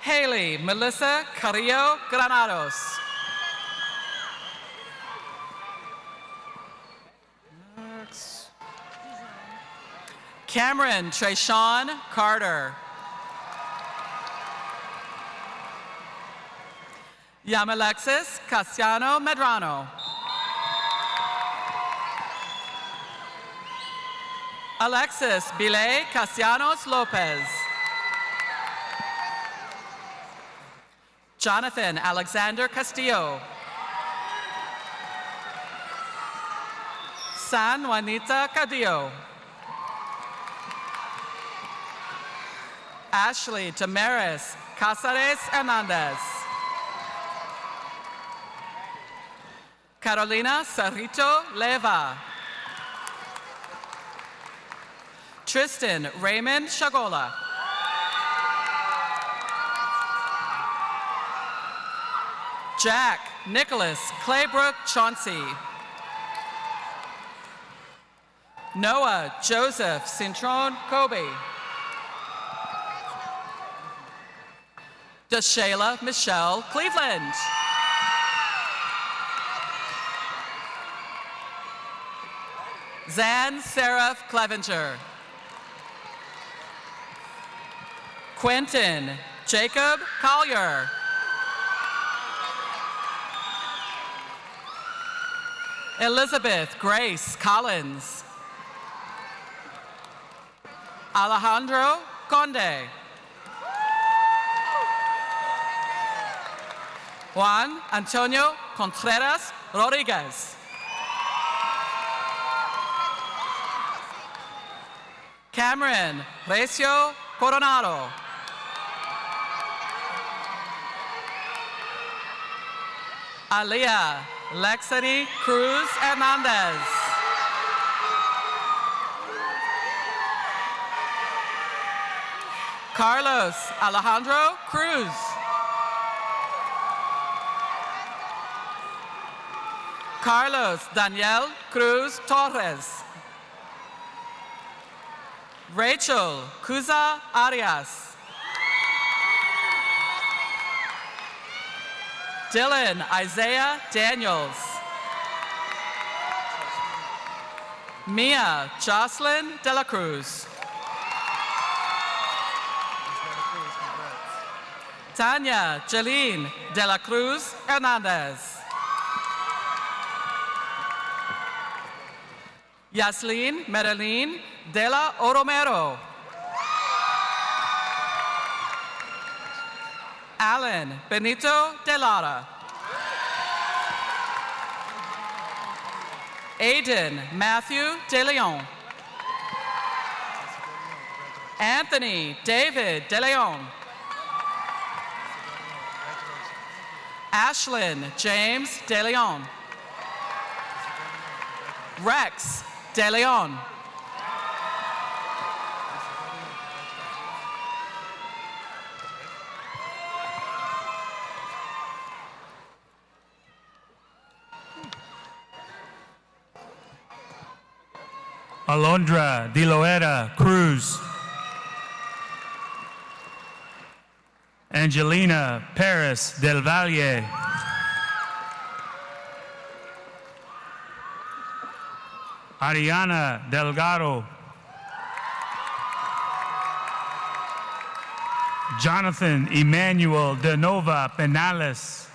Haley Melissa Carrillo Granados. Next. Cameron Trayshawn Carter. Yamalexis Cassiano Medrano. Alexis Bile Cassianos Lopez. Jonathan Alexander Castillo. San Juanita Cadillo. Ashley Damaris Casares Hernandez. Carolina Cerrito Leva. Tristan Raymond Shagola. Jack Nicholas Claybrook Chauncey. Noah Joseph Cintron Kobe. Deshayla Michelle Cleveland. Zan Seraph Clevenger. Quentin Jacob Collier. Elizabeth Grace Collins. Alejandro Conde. Juan Antonio Contreras Rodriguez. Cameron Recio Coronado. Aliyah Lexany Cruz Hernandez. Carlos Alejandro Cruz. Carlos Daniel Cruz Torres. Rachel Cusa Arias. Dylan Isaiah Daniels. Mia Jocelyn De La Cruz. Tanya Jeline De La Cruz Hernandez. Yaslin Medellin De La Oromero. Alan Benito De Lara. Aiden Matthew De Leon. Anthony David De Leon. Ashlyn James De Leon. Rex De Leon. Alondra De Loera Cruz. Angelina Paris Del Valle. Ariana Delgado. Jonathan Emmanuel De Nova Penales.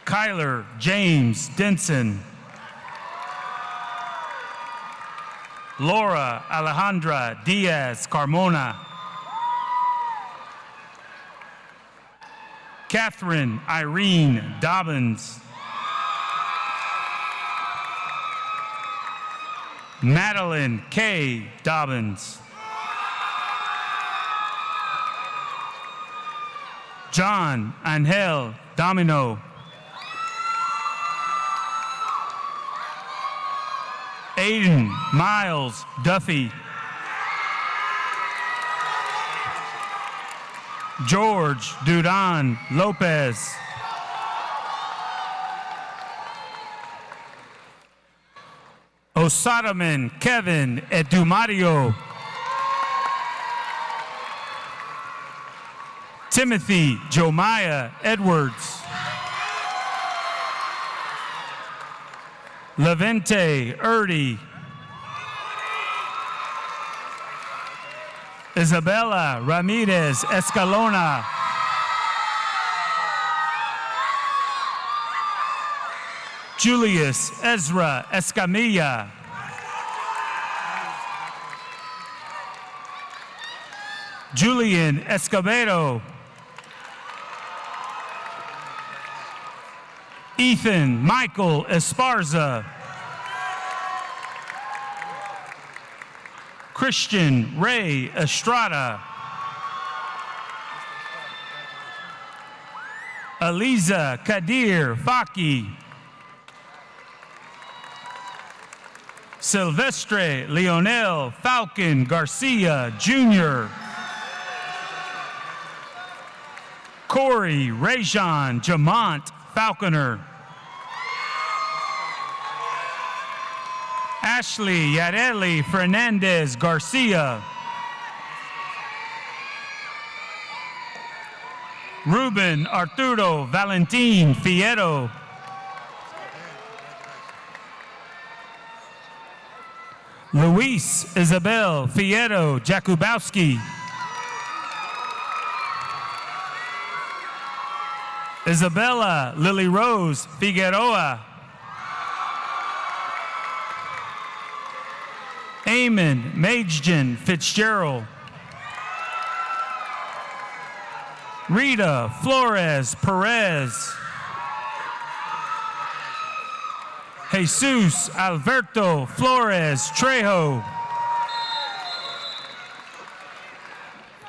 Kyler James Denson. Laura Alejandra Diaz Carmona. Catherine Irene Dobbins. Madeline K. Dobbins. John Angel Domino. Aiden Miles Duffy. George Dudan Lopez. Osaraman Kevin Edumario. Timothy Jomaya Edwards. Levente Erdy. Isabella Ramirez Escalona. Julius Ezra Escamilla. Julian Escobedo. Ethan Michael Esparza. Christian Ray Estrada. Aliza Kadir Faki. Silvestre Leonel Falcon Garcia Jr. Corey Rajon Jamont Falconer. Ashley Yareli Fernandez Garcia. Ruben Arturo Valentin Fierro. Luis Isabel Fierro Jakubowski. Isabella Lily Rose Figueroa. Eamon Magejan Fitzgerald. Rita Flores Perez. Jesus Alberto Flores Trejo.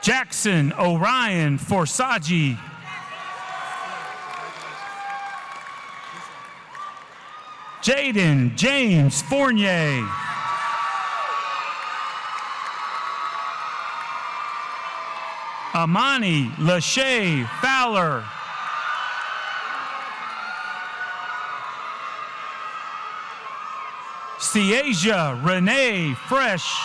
Jackson Orion Forsaji. Jaden James Fournier. Amani Lachey Fowler. Ciasia Renee Fresh.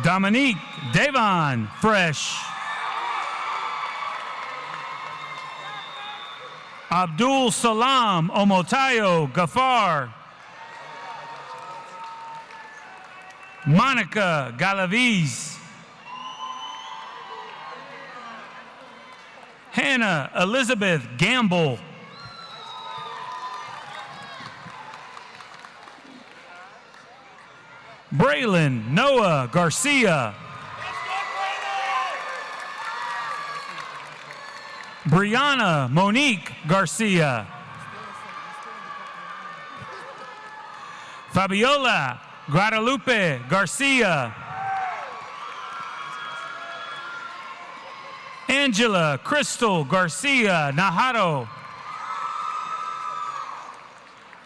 Dominique Devon Fresh. Abdul Salam Omotayo Gafar. Monica Galaviz. Hannah Elizabeth Gamble. Braylon Noah Garcia. Brianna Monique Garcia. Fabiola Guadalupe Garcia. Angela Crystal Garcia Najarro.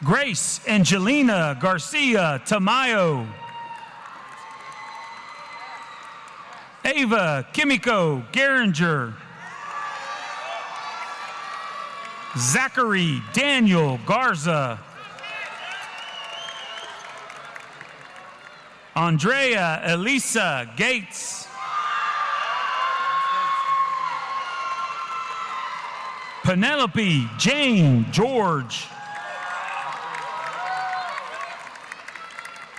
Grace Angelina Garcia Tamayo. Ava Kimiko Geringer. Zachary Daniel Garza. Andrea Elisa Gates. Penelope Jane George.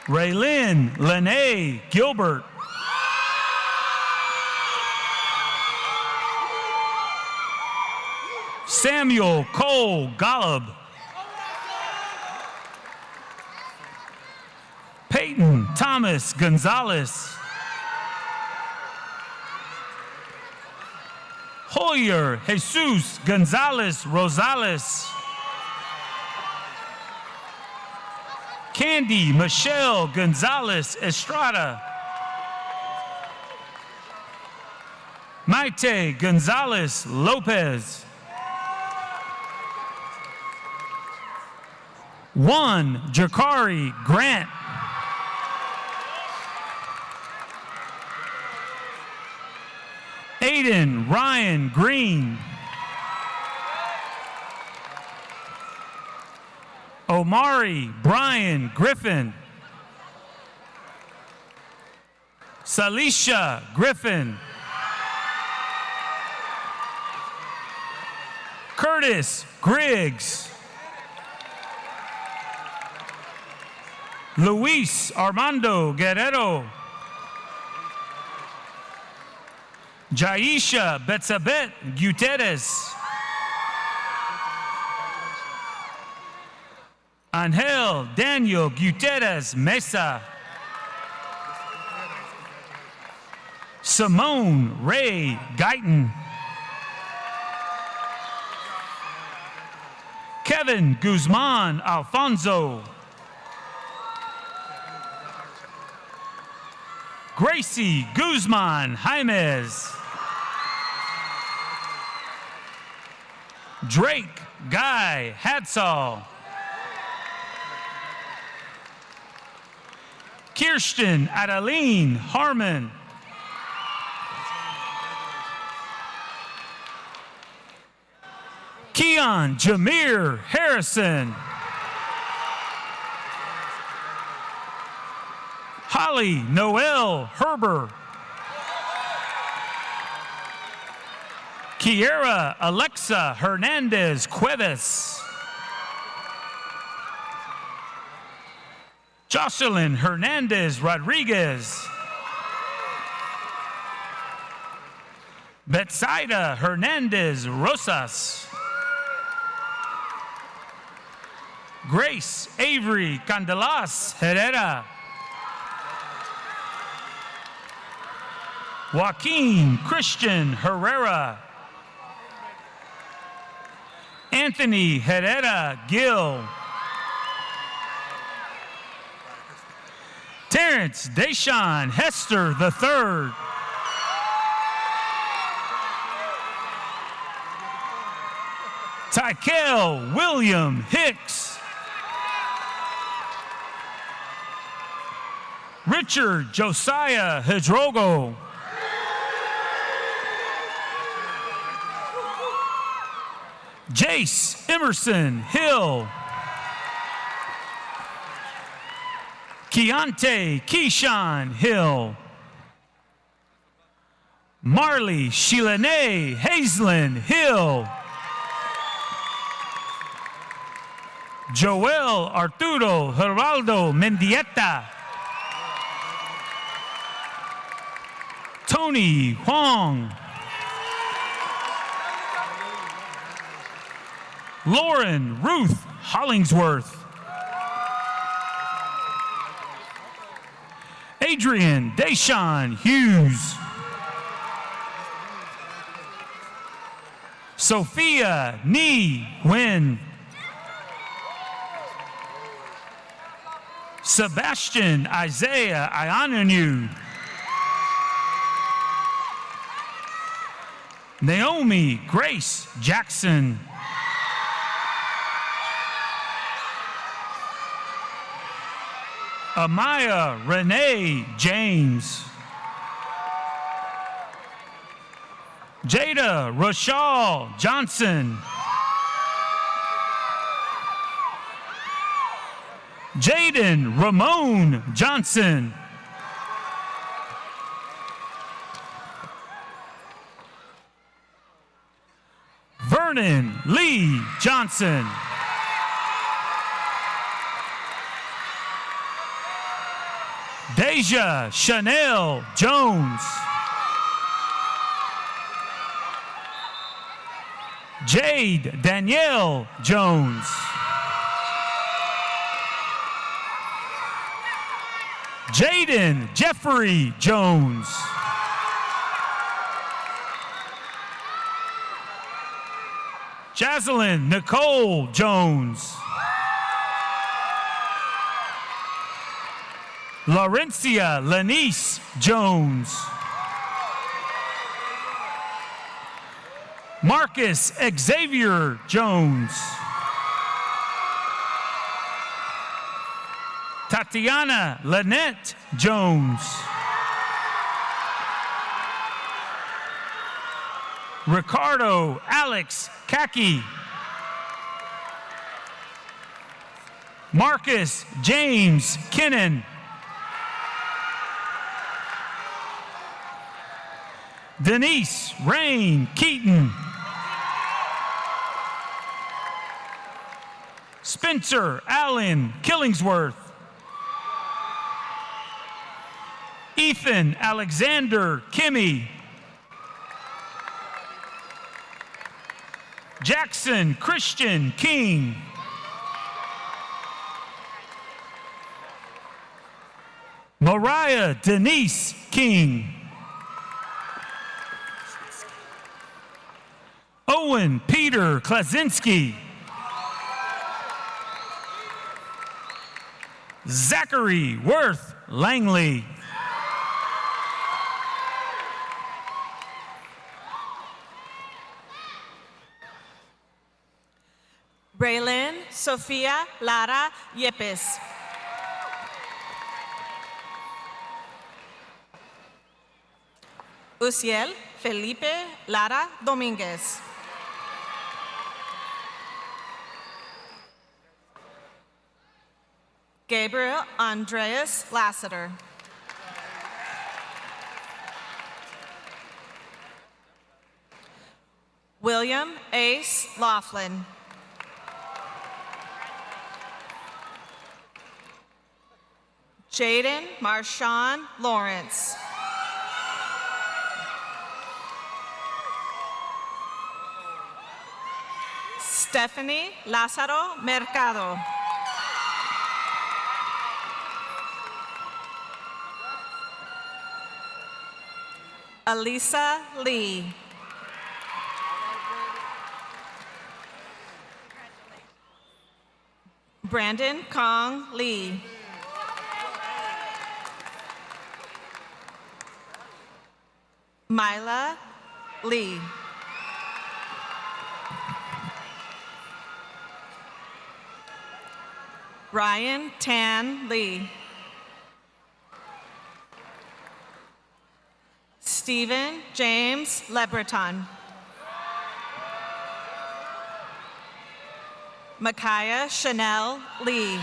Raylyn Lene Gilbert. Samuel Cole Golub. Peyton Thomas Gonzalez. Hoyer Jesus Gonzalez Rosales. Candy Michelle Gonzalez Estrada. Maite Gonzalez Lopez. One Jakari Grant. Aiden Ryan Green. Omari Brian Griffin. Salisha Griffin. Curtis Griggs. Luis Armando Guerrero. Jaisha Betsabet Gutierrez. Angel Daniel Gutierrez Mesa. Simone Ray Guyton. Kevin Guzman Alfonso. Gracie Guzman Jaimez. Drake Guy Hadsall. Kirsten Adeline Harmon. Keon Jameer Harrison. Holly Noel Herber. Kiera Alexa Hernandez Cuevas. Jocelyn Hernandez Rodriguez. Betsaida Hernandez Rosas. Grace Avery Candelas Herrera. Joaquin Christian Herrera. Anthony Herrera Gill. Terrence Deshawn Hester III. Tykel William Hicks. Richard Josiah Hidrogo. Jace Emerson Hill. Keontae Keyshawn Hill. Marley Shilane Hazelin Hill. Joel Arturo Geraldo Mendieta. Tony Huang. Lauren Ruth Hollingsworth. Adrian Deshawn Hughes. Sophia Nee Nguyen. Sebastian Isaiah Ionanu. Naomi Grace Jackson. Amaya Renee James. Jada Rochelle Johnson. Jaden Ramon Johnson. Vernon Lee Johnson. Deja Chanel Jones. Jade Danielle Jones. Jaden Jeffrey Jones. Jaslyn Nicole Jones. Laurencia Lanice Jones. Marcus Xavier Jones. Tatiana Lynette Jones. Ricardo Alex Kaki. Marcus James Kinnan. Denise Rain Keaton. Spencer Allen Killingsworth. Ethan Alexander Kimmy. Jackson Christian King. Mariah Denise King. Owen Peter Klasinski. Zachary Worth Langley. Braylon Sofia Lara Yepes. Uciel Felipe Lara Dominguez. Gabriel Andreas Lassiter. William Ace Laughlin. Jaden Marshawn Lawrence. Stephanie Lázaro Mercado. Alisa Lee. Brandon Kong Lee. Myla Lee. Ryan Tan Lee. Stephen James Lebreton. Micaiah Chanel Lee.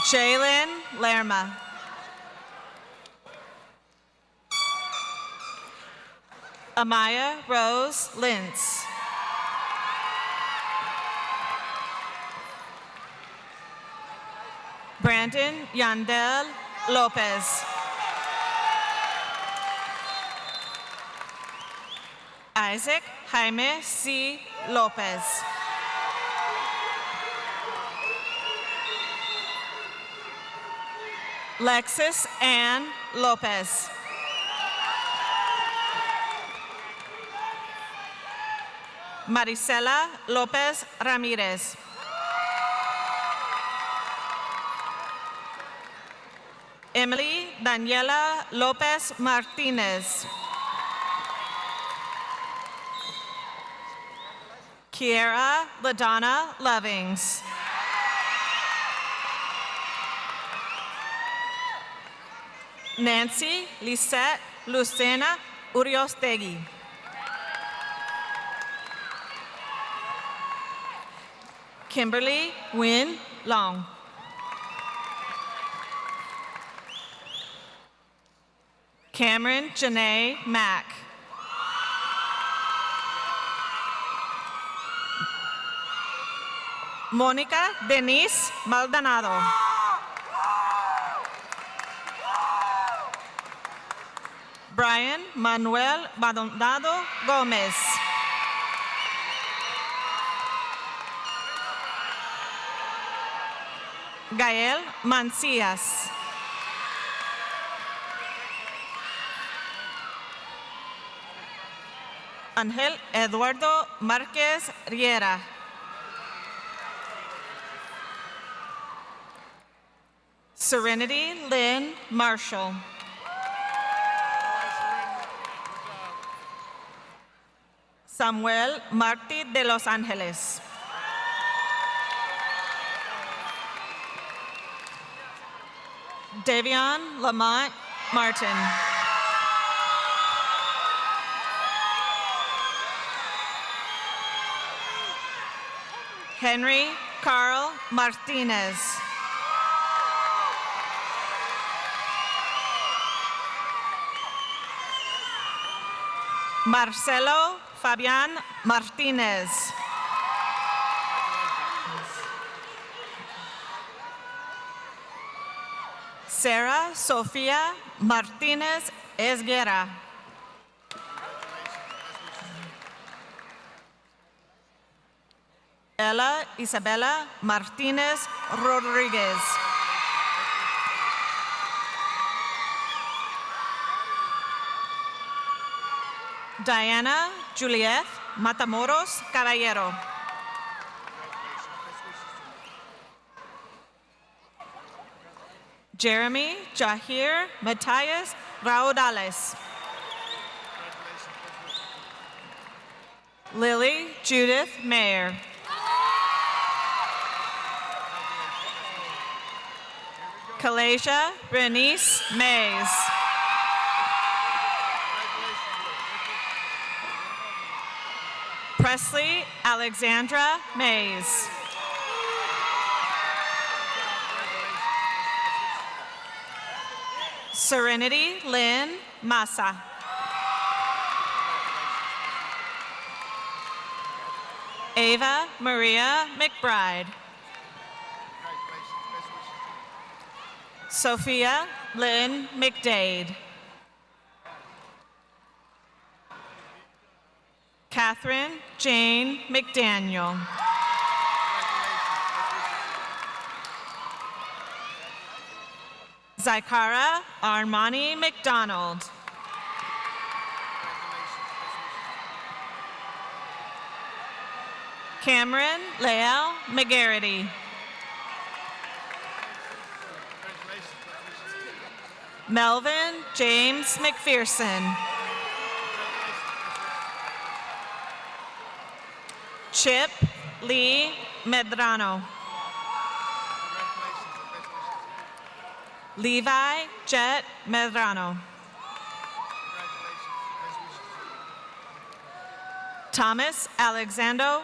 Jalen Lerma. Amaya Rose Lintz. Brandon Yandel Lopez. Isaac Jaime C. Lopez. Lexis Ann Lopez. Marisela Lopez Ramirez. Emily Daniela Lopez Martinez. Kiera LaDonna Lovings. Nancy Lisette Lucena Uriostegui. Kimberly Wynn Long. Cameron Janae Mack. Mónica Denise Maldonado. Brian Manuel Maldonado Gomez. Gael Mancillas. Ángel Eduardo Márquez Riera. Serenity Lynn Marshall. Samuel Martí de Los Ángeles. Davion Lamont Martin. Henry Carl Martinez. Marcelo Fabian Martinez. Sarah Sofia Martinez Esguerra. Ella Isabella Martinez Rodriguez. Diana Juliet Matamoros Caballero. Jeremy Jahir Matthias Raudales. Lily Judith Mayer. Kalasia Bernice Mays. Presley Alexandra Mays. Serenity Lynn Massa. Ava Maria McBride. Sophia Lynn McDade. Catherine Jane McDaniel. Zykara Armani McDonald. Cameron Lael McGarity. Melvin James McPherson. Chip Lee Medrano. Levi Jet Medrano. Thomas Alexander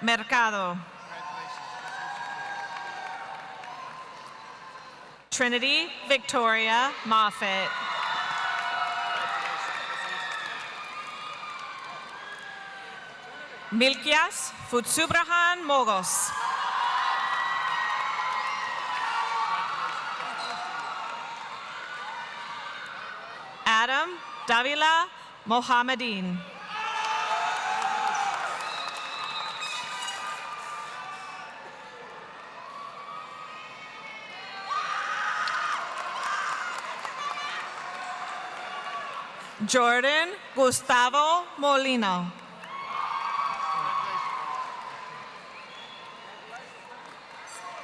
Mercado. Trinity Victoria Moffett. Milkias Futsubrahan Mogos. Adam Davila Mohammedin. Jordan Gustavo Molino.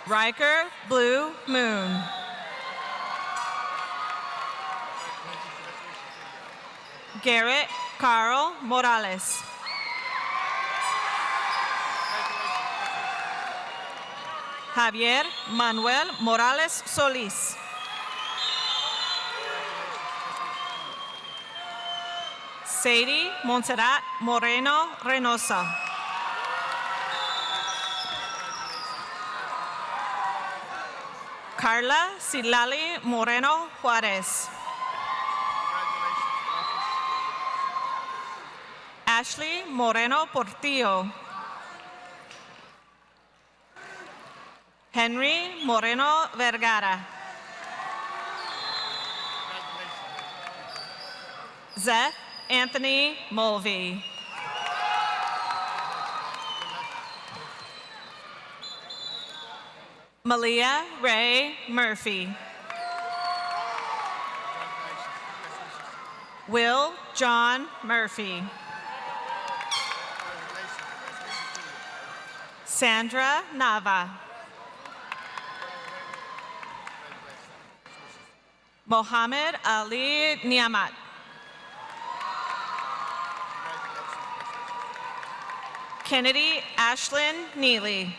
Riker Blue Moon. Garrett Carl Morales. Javier Manuel Morales Solis. Sadie Montserrat Moreno Reynosa. Carla Silali Moreno Juarez. Ashley Moreno Portillo. Henry Moreno Vergara. Zeth Anthony Mulvey. Malia Ray Murphy. Will John Murphy. Sandra Nava. Mohammed Ali Niamat. Kennedy Ashlyn Neely.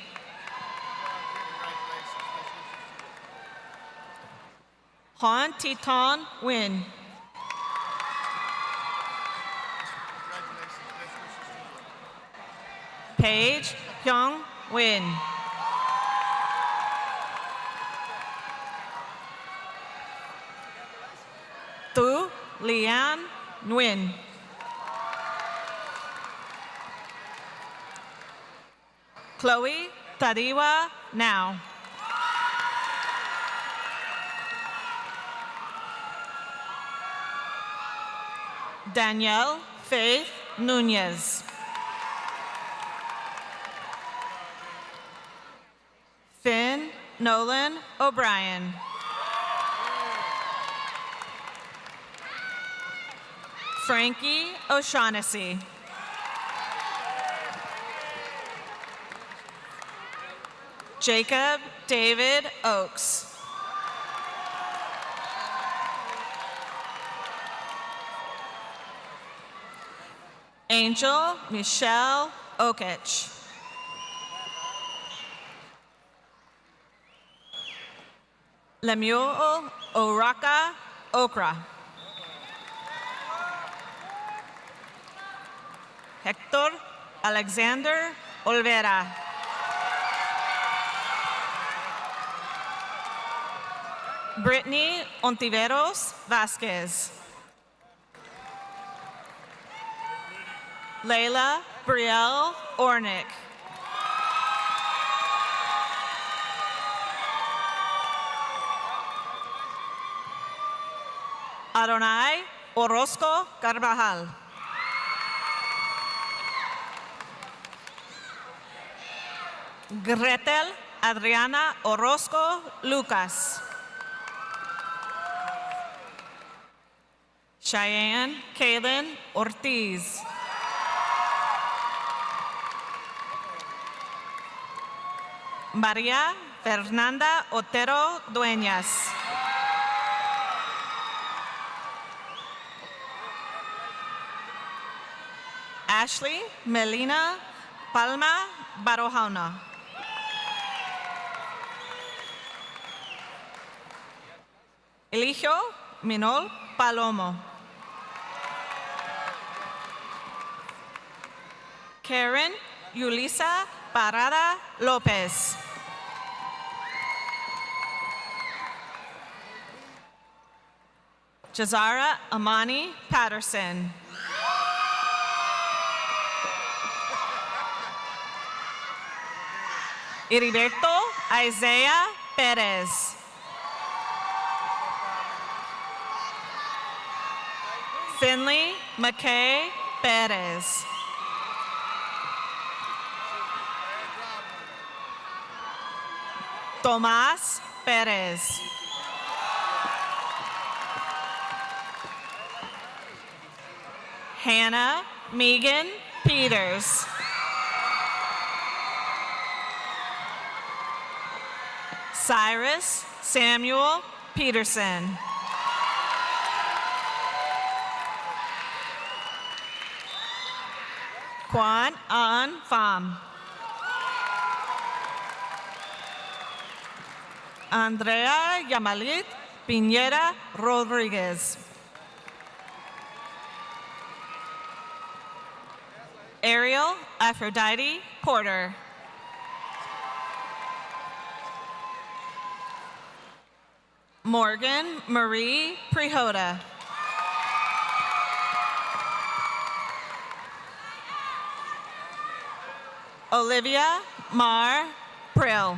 Han Titon Win. Paige Hyung Win. Tu Lian Nguyen. Chloe Tadiwa Now. Danielle Faith Nunez. Finn Nolan O'Brien. Frankie O'Shaughnessy. Jacob David Oakes. Angel Michelle Okich. Lemuel Oraka Okra. Hector Alexander Olvera. Brittany Ontiveros Vasquez. Layla Brielle Ornick. Adonai Orozco Carvajal. Gretel Adriana Orozco Lucas. Cheyenne Kaylin Ortiz. María Fernanda Otero Dueñas. Ashley Melina Palma Barojana. Eligio Minol Palomo. Karen Yulisa Parada Lopez. Jazara Amani Patterson. Heriberto Isaiah Perez. Finley McKay Perez. Tomás Perez. Hannah Megan Peters. Cyrus Samuel Peterson. Quan An Pham. Andrea Yamalit Piñera Rodriguez. Ariel Aphrodite Porter. Morgan Marie Prihoda. Olivia Mar Prill.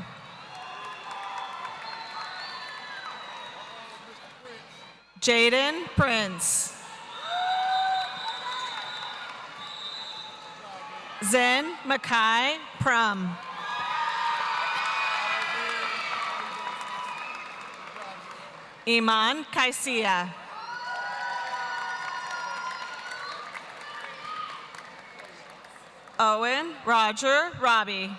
Jaden Prince. Zen Mackay Prum. Iman Kaisia. Owen Roger Robbie.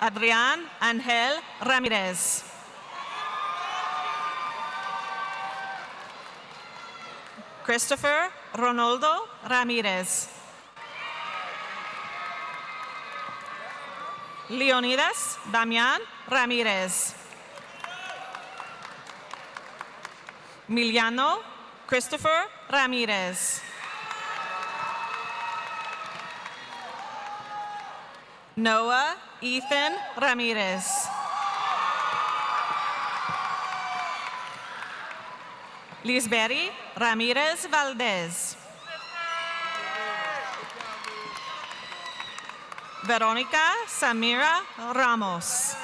Adrián Ángel Ramírez. Christopher Ronaldo Ramírez. Leonidas Damián Ramírez. Miliano Christopher Ramirez. Noah Ethan Ramirez. Lisberi Ramirez Valdez. Veronica Samira Ramos.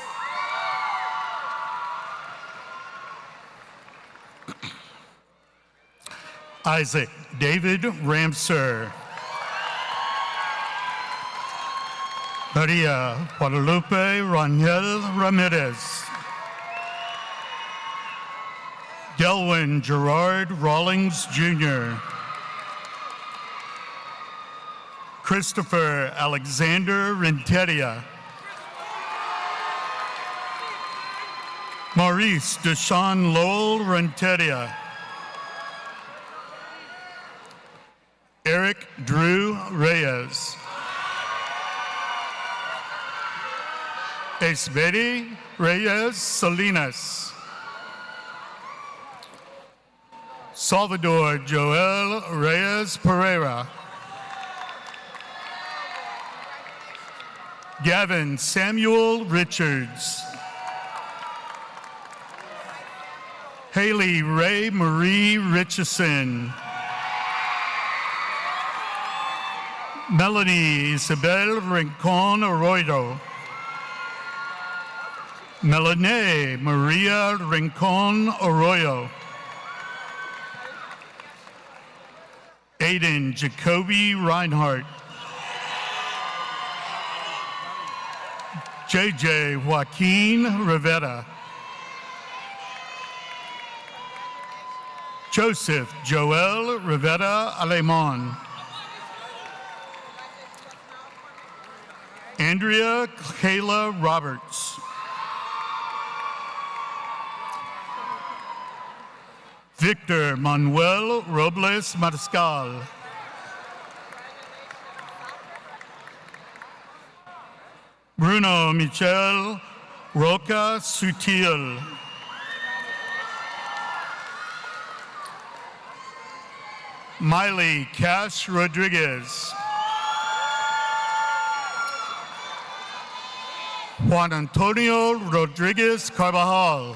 Isaac David Ramser. Maria Guadalupe Rangel Ramirez. Delwyn Gerard Rawlings Jr. Christopher Alexander Renteria. Maurice Deshaun Lowell Renteria. Eric Drew Reyes. Esberi Reyes Salinas. Salvador Joel Reyes Pereira. Gavin Samuel Richards. Haley Ray Marie Richardson. Melanie Isabel Rincon Arroyo. Melanie Maria Rincon Arroyo. Aiden Jacoby Reinhardt. JJ Joaquin Rivera. Joseph Joel Rivera Alemán. Andrea Kayla Roberts. Victor Manuel Robles Mariscal. Bruno Michel Roca Sutil. Miley Cash Rodriguez. Juan Antonio Rodriguez Carvajal.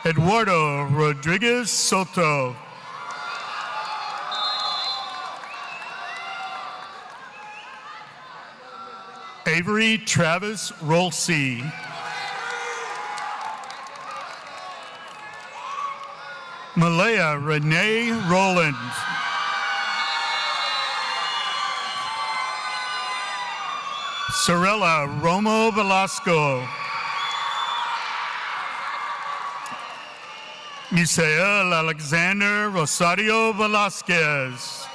Eduardo Rodriguez Soto. Avery Travis Rolsey. Malaya Renee Rowland. Sorella Romo Velasco. Misael Alexander Rosario Velasquez.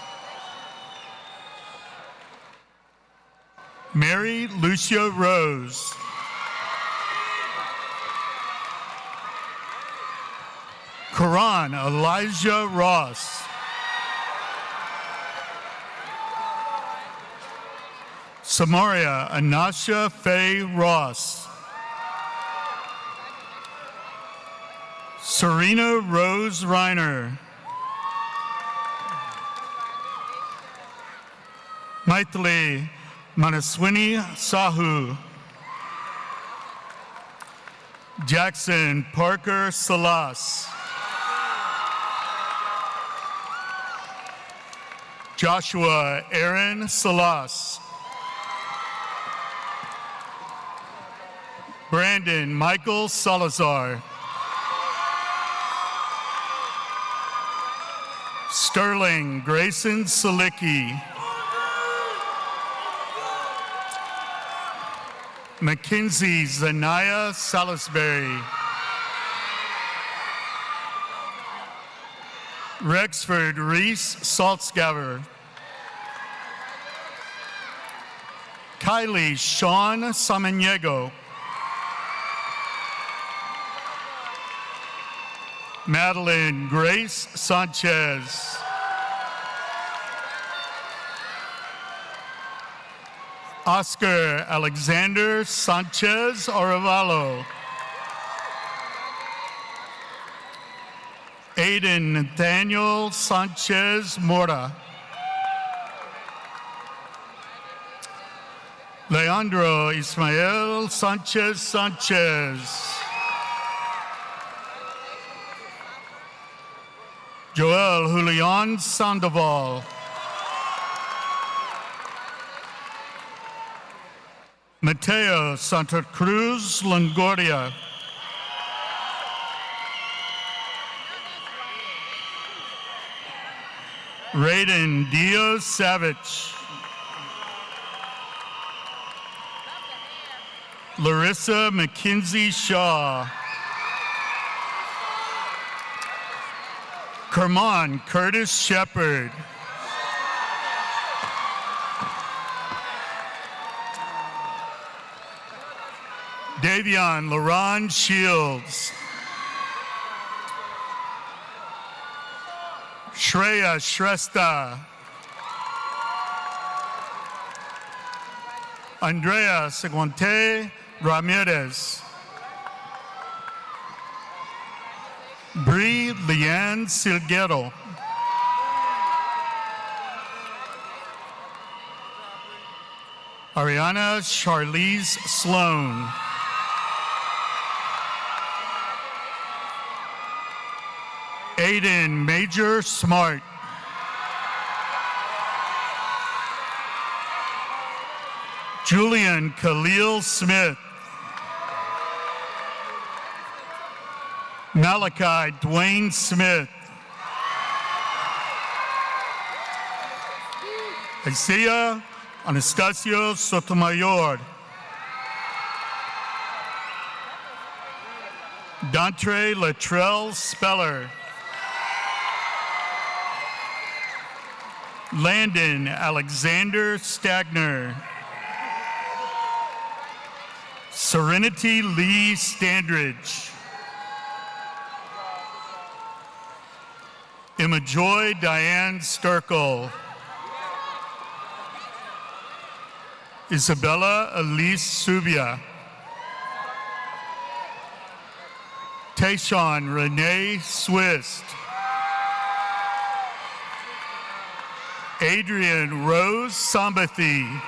Mary Lucia Rose. Karan Elijah Ross. Samaria Anasha Faye Ross. Serena Rose Reiner. Maithili Manaswini Sahu. Jackson Parker Salas. Joshua Aaron Salas. Brandon Michael Salazar. Sterling Grayson Salicki. Mackenzie Zanaya Salisbury. Rexford Reese Saltzgaver. Kylie Sean Samaniego. Madeline Grace Sanchez. Oscar Alexander Sanchez Arevalo. Aiden Nathaniel Sanchez Mora. Leandro Ismael Sanchez Sanchez. Joel Julian Sandoval. Mateo Santa Cruz Longoria. Raiden Diaz Savage. Larissa McKenzie Shaw. Kermon Curtis Shepard. Davion Laron Shields. Shreya Shrestha. Andrea Seguante Ramirez. Bree Leanne Silguero. Ariana Charlize Sloan. Aiden Major Smart. Julian Khalil Smith. Malachi Dwayne Smith. Isaiah Anastasio Sotomayor. Dontre Latrell Speller. Landon Alexander Stagner. Serenity Lee Standridge. Emma Joy Diane Sturkle. Isabella Elise Subia. Tayshawn Renee Swist. Adrian Rose Sambathy.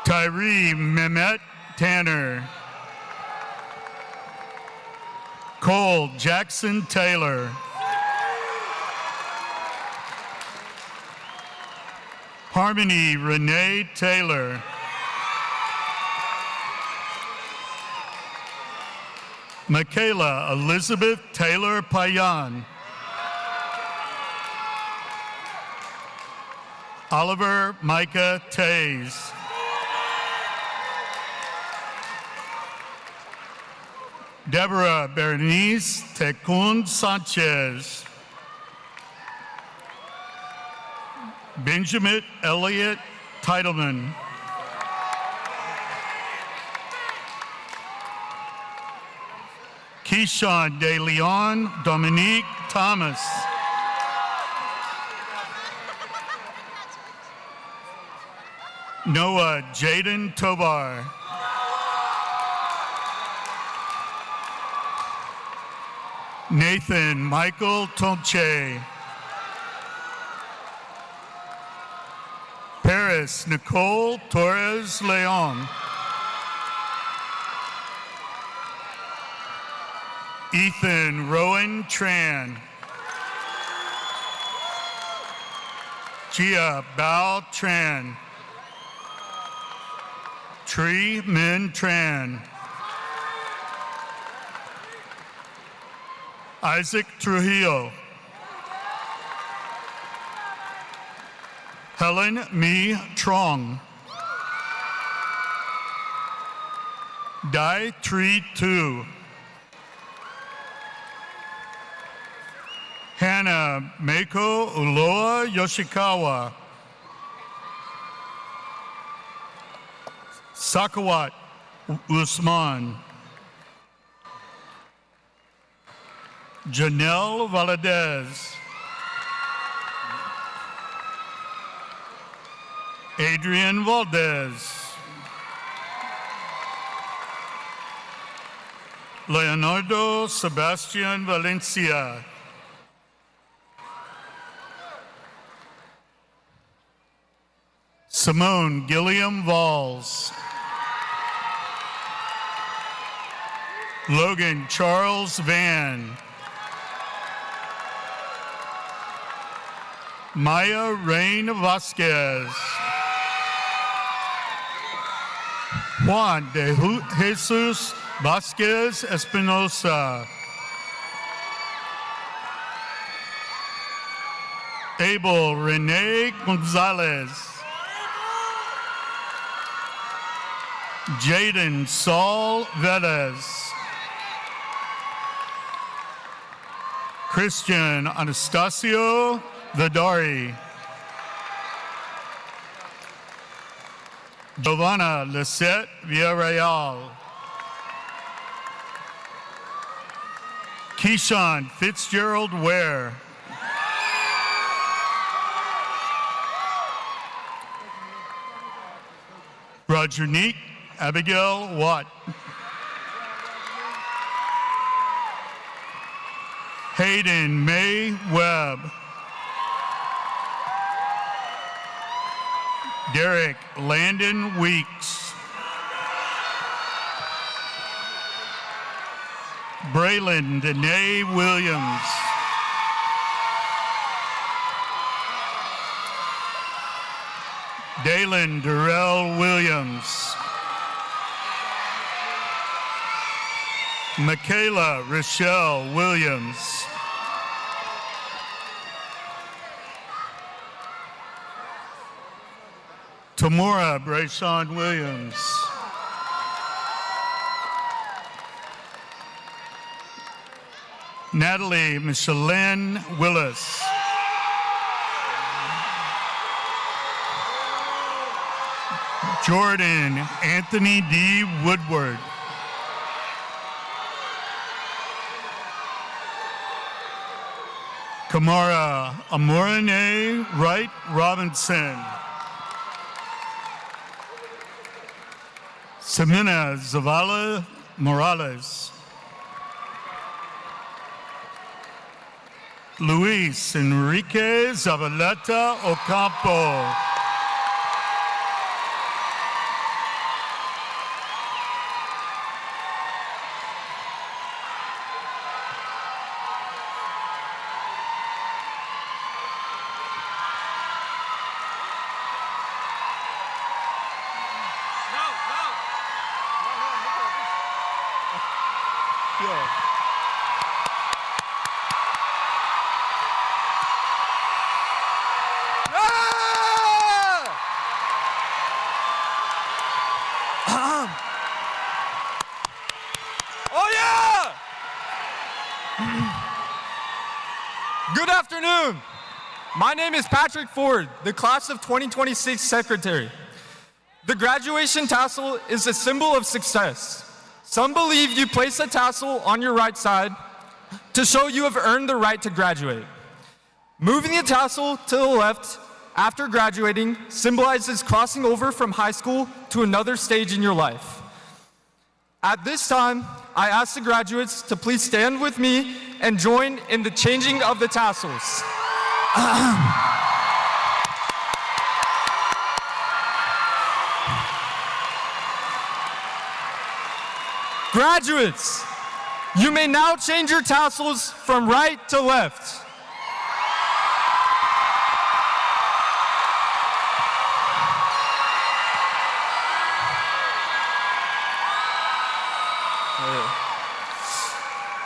Tyree Mehmet Tanner. Cole Jackson Taylor. Harmony Renee Taylor. Michaela Elizabeth Taylor Payan. Oliver Micah Tays. Deborah Berenice Tecun Sanchez. Benjamin Elliott Titleman. Keyshawn De Leon Dominique Thomas. Noah Jaden Tobar. Nathan Michael Tonche. Paris Nicole Torres Leon. Ethan Rowan Tran. Gia Bao Tran. Tree Min Tran. Isaac Trujillo. Helen Mi Trong. Dai Tree Tu. Hannah Meiko Uloa Yoshikawa. Sakawat Usman. Janelle Valadez. Adrian Valdez. Leonardo Sebastian Valencia. Simone Gilliam Valls. Logan Charles Van. Maya Rain Vasquez. Juan de Jesus Vasquez Espinosa. Abel Rene Gonzalez. Jaden Saul Velez. Christian Anastasio Vidari. Giovanna Lisette Villarreal. Keyshawn Fitzgerald Ware. Rodrinique Abigail Watt. Hayden May Webb. Derek Landon Weeks. Braylon Danae Williams. Dalen Durrell Williams. Michaela Rochelle Williams. Tamora Brayshawn Williams. Natalie Micheline Willis. Jordan Anthony D. Woodward. Kamara Amorane Wright Robinson. Semina Zavala Morales. Luis Enrique Zavaleta Ocampo. Good afternoon. My name is Patrick Ford, the class of 2026 secretary. The graduation tassel is a symbol of success. Some believe you place a tassel on your right side to show you have earned the right to graduate. Moving the tassel to the left after graduating symbolizes crossing over from high school to another stage in your life. At this time, I ask the graduates to please stand with me and join in the changing of the tassels. Graduates, you may now change your tassels from right to left.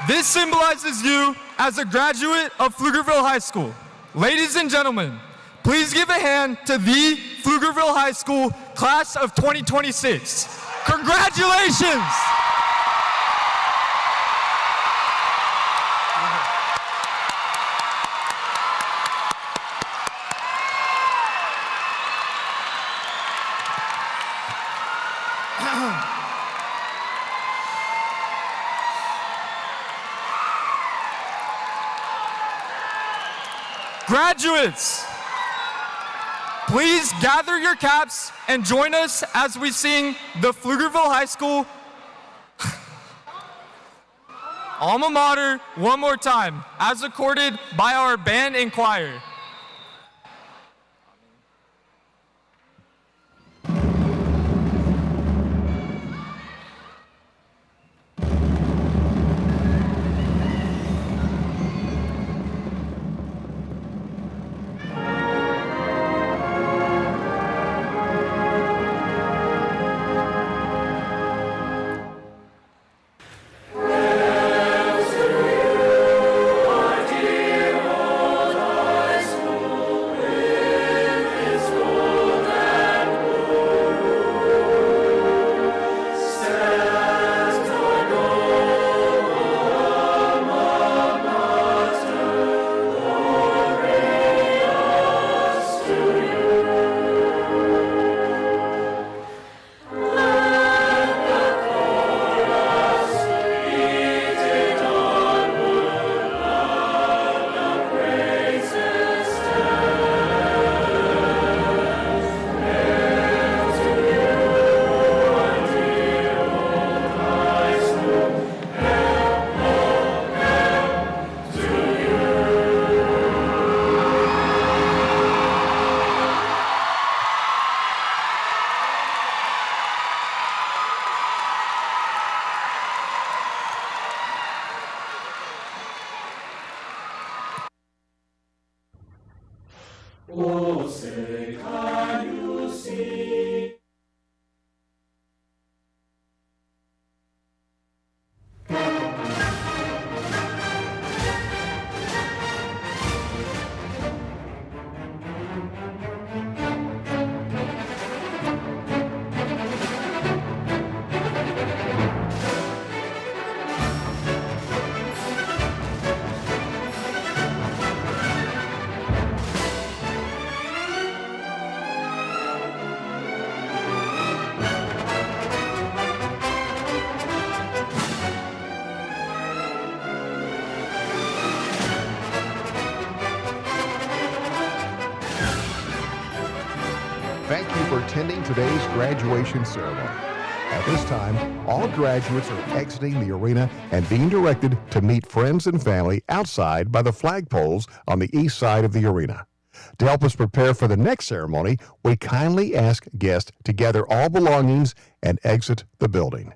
This symbolizes you as a graduate of Pflugerville High School. Ladies and gentlemen, please give a hand to the Pflugerville High School class of 2026. Congratulations! Graduates, please gather your caps and join us as we sing the Pflugerville High School alma mater one more time, as recorded by our band and choir. Oh, say, can you see? Thank you for attending today's graduation ceremony. At this time, all graduates are exiting the arena and being directed to meet friends and family outside by the flagpoles on the east side of the arena. To help us prepare for the next ceremony, we kindly ask guests to gather all belongings and exit the building.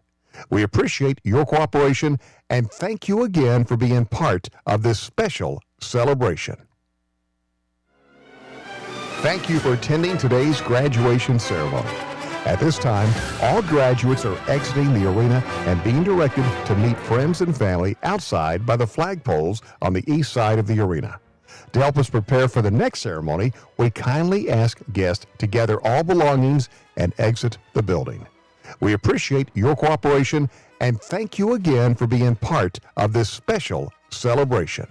We appreciate your cooperation and thank you again for being part of this special celebration. Thank you for attending today's graduation ceremony. At this time, all graduates are exiting the arena and being directed to meet friends and family outside by the flagpoles on the east side of the arena. To help us prepare for the next ceremony, we kindly ask guests to gather all belongings and exit the building. We appreciate your cooperation and thank you again for being part of this special celebration.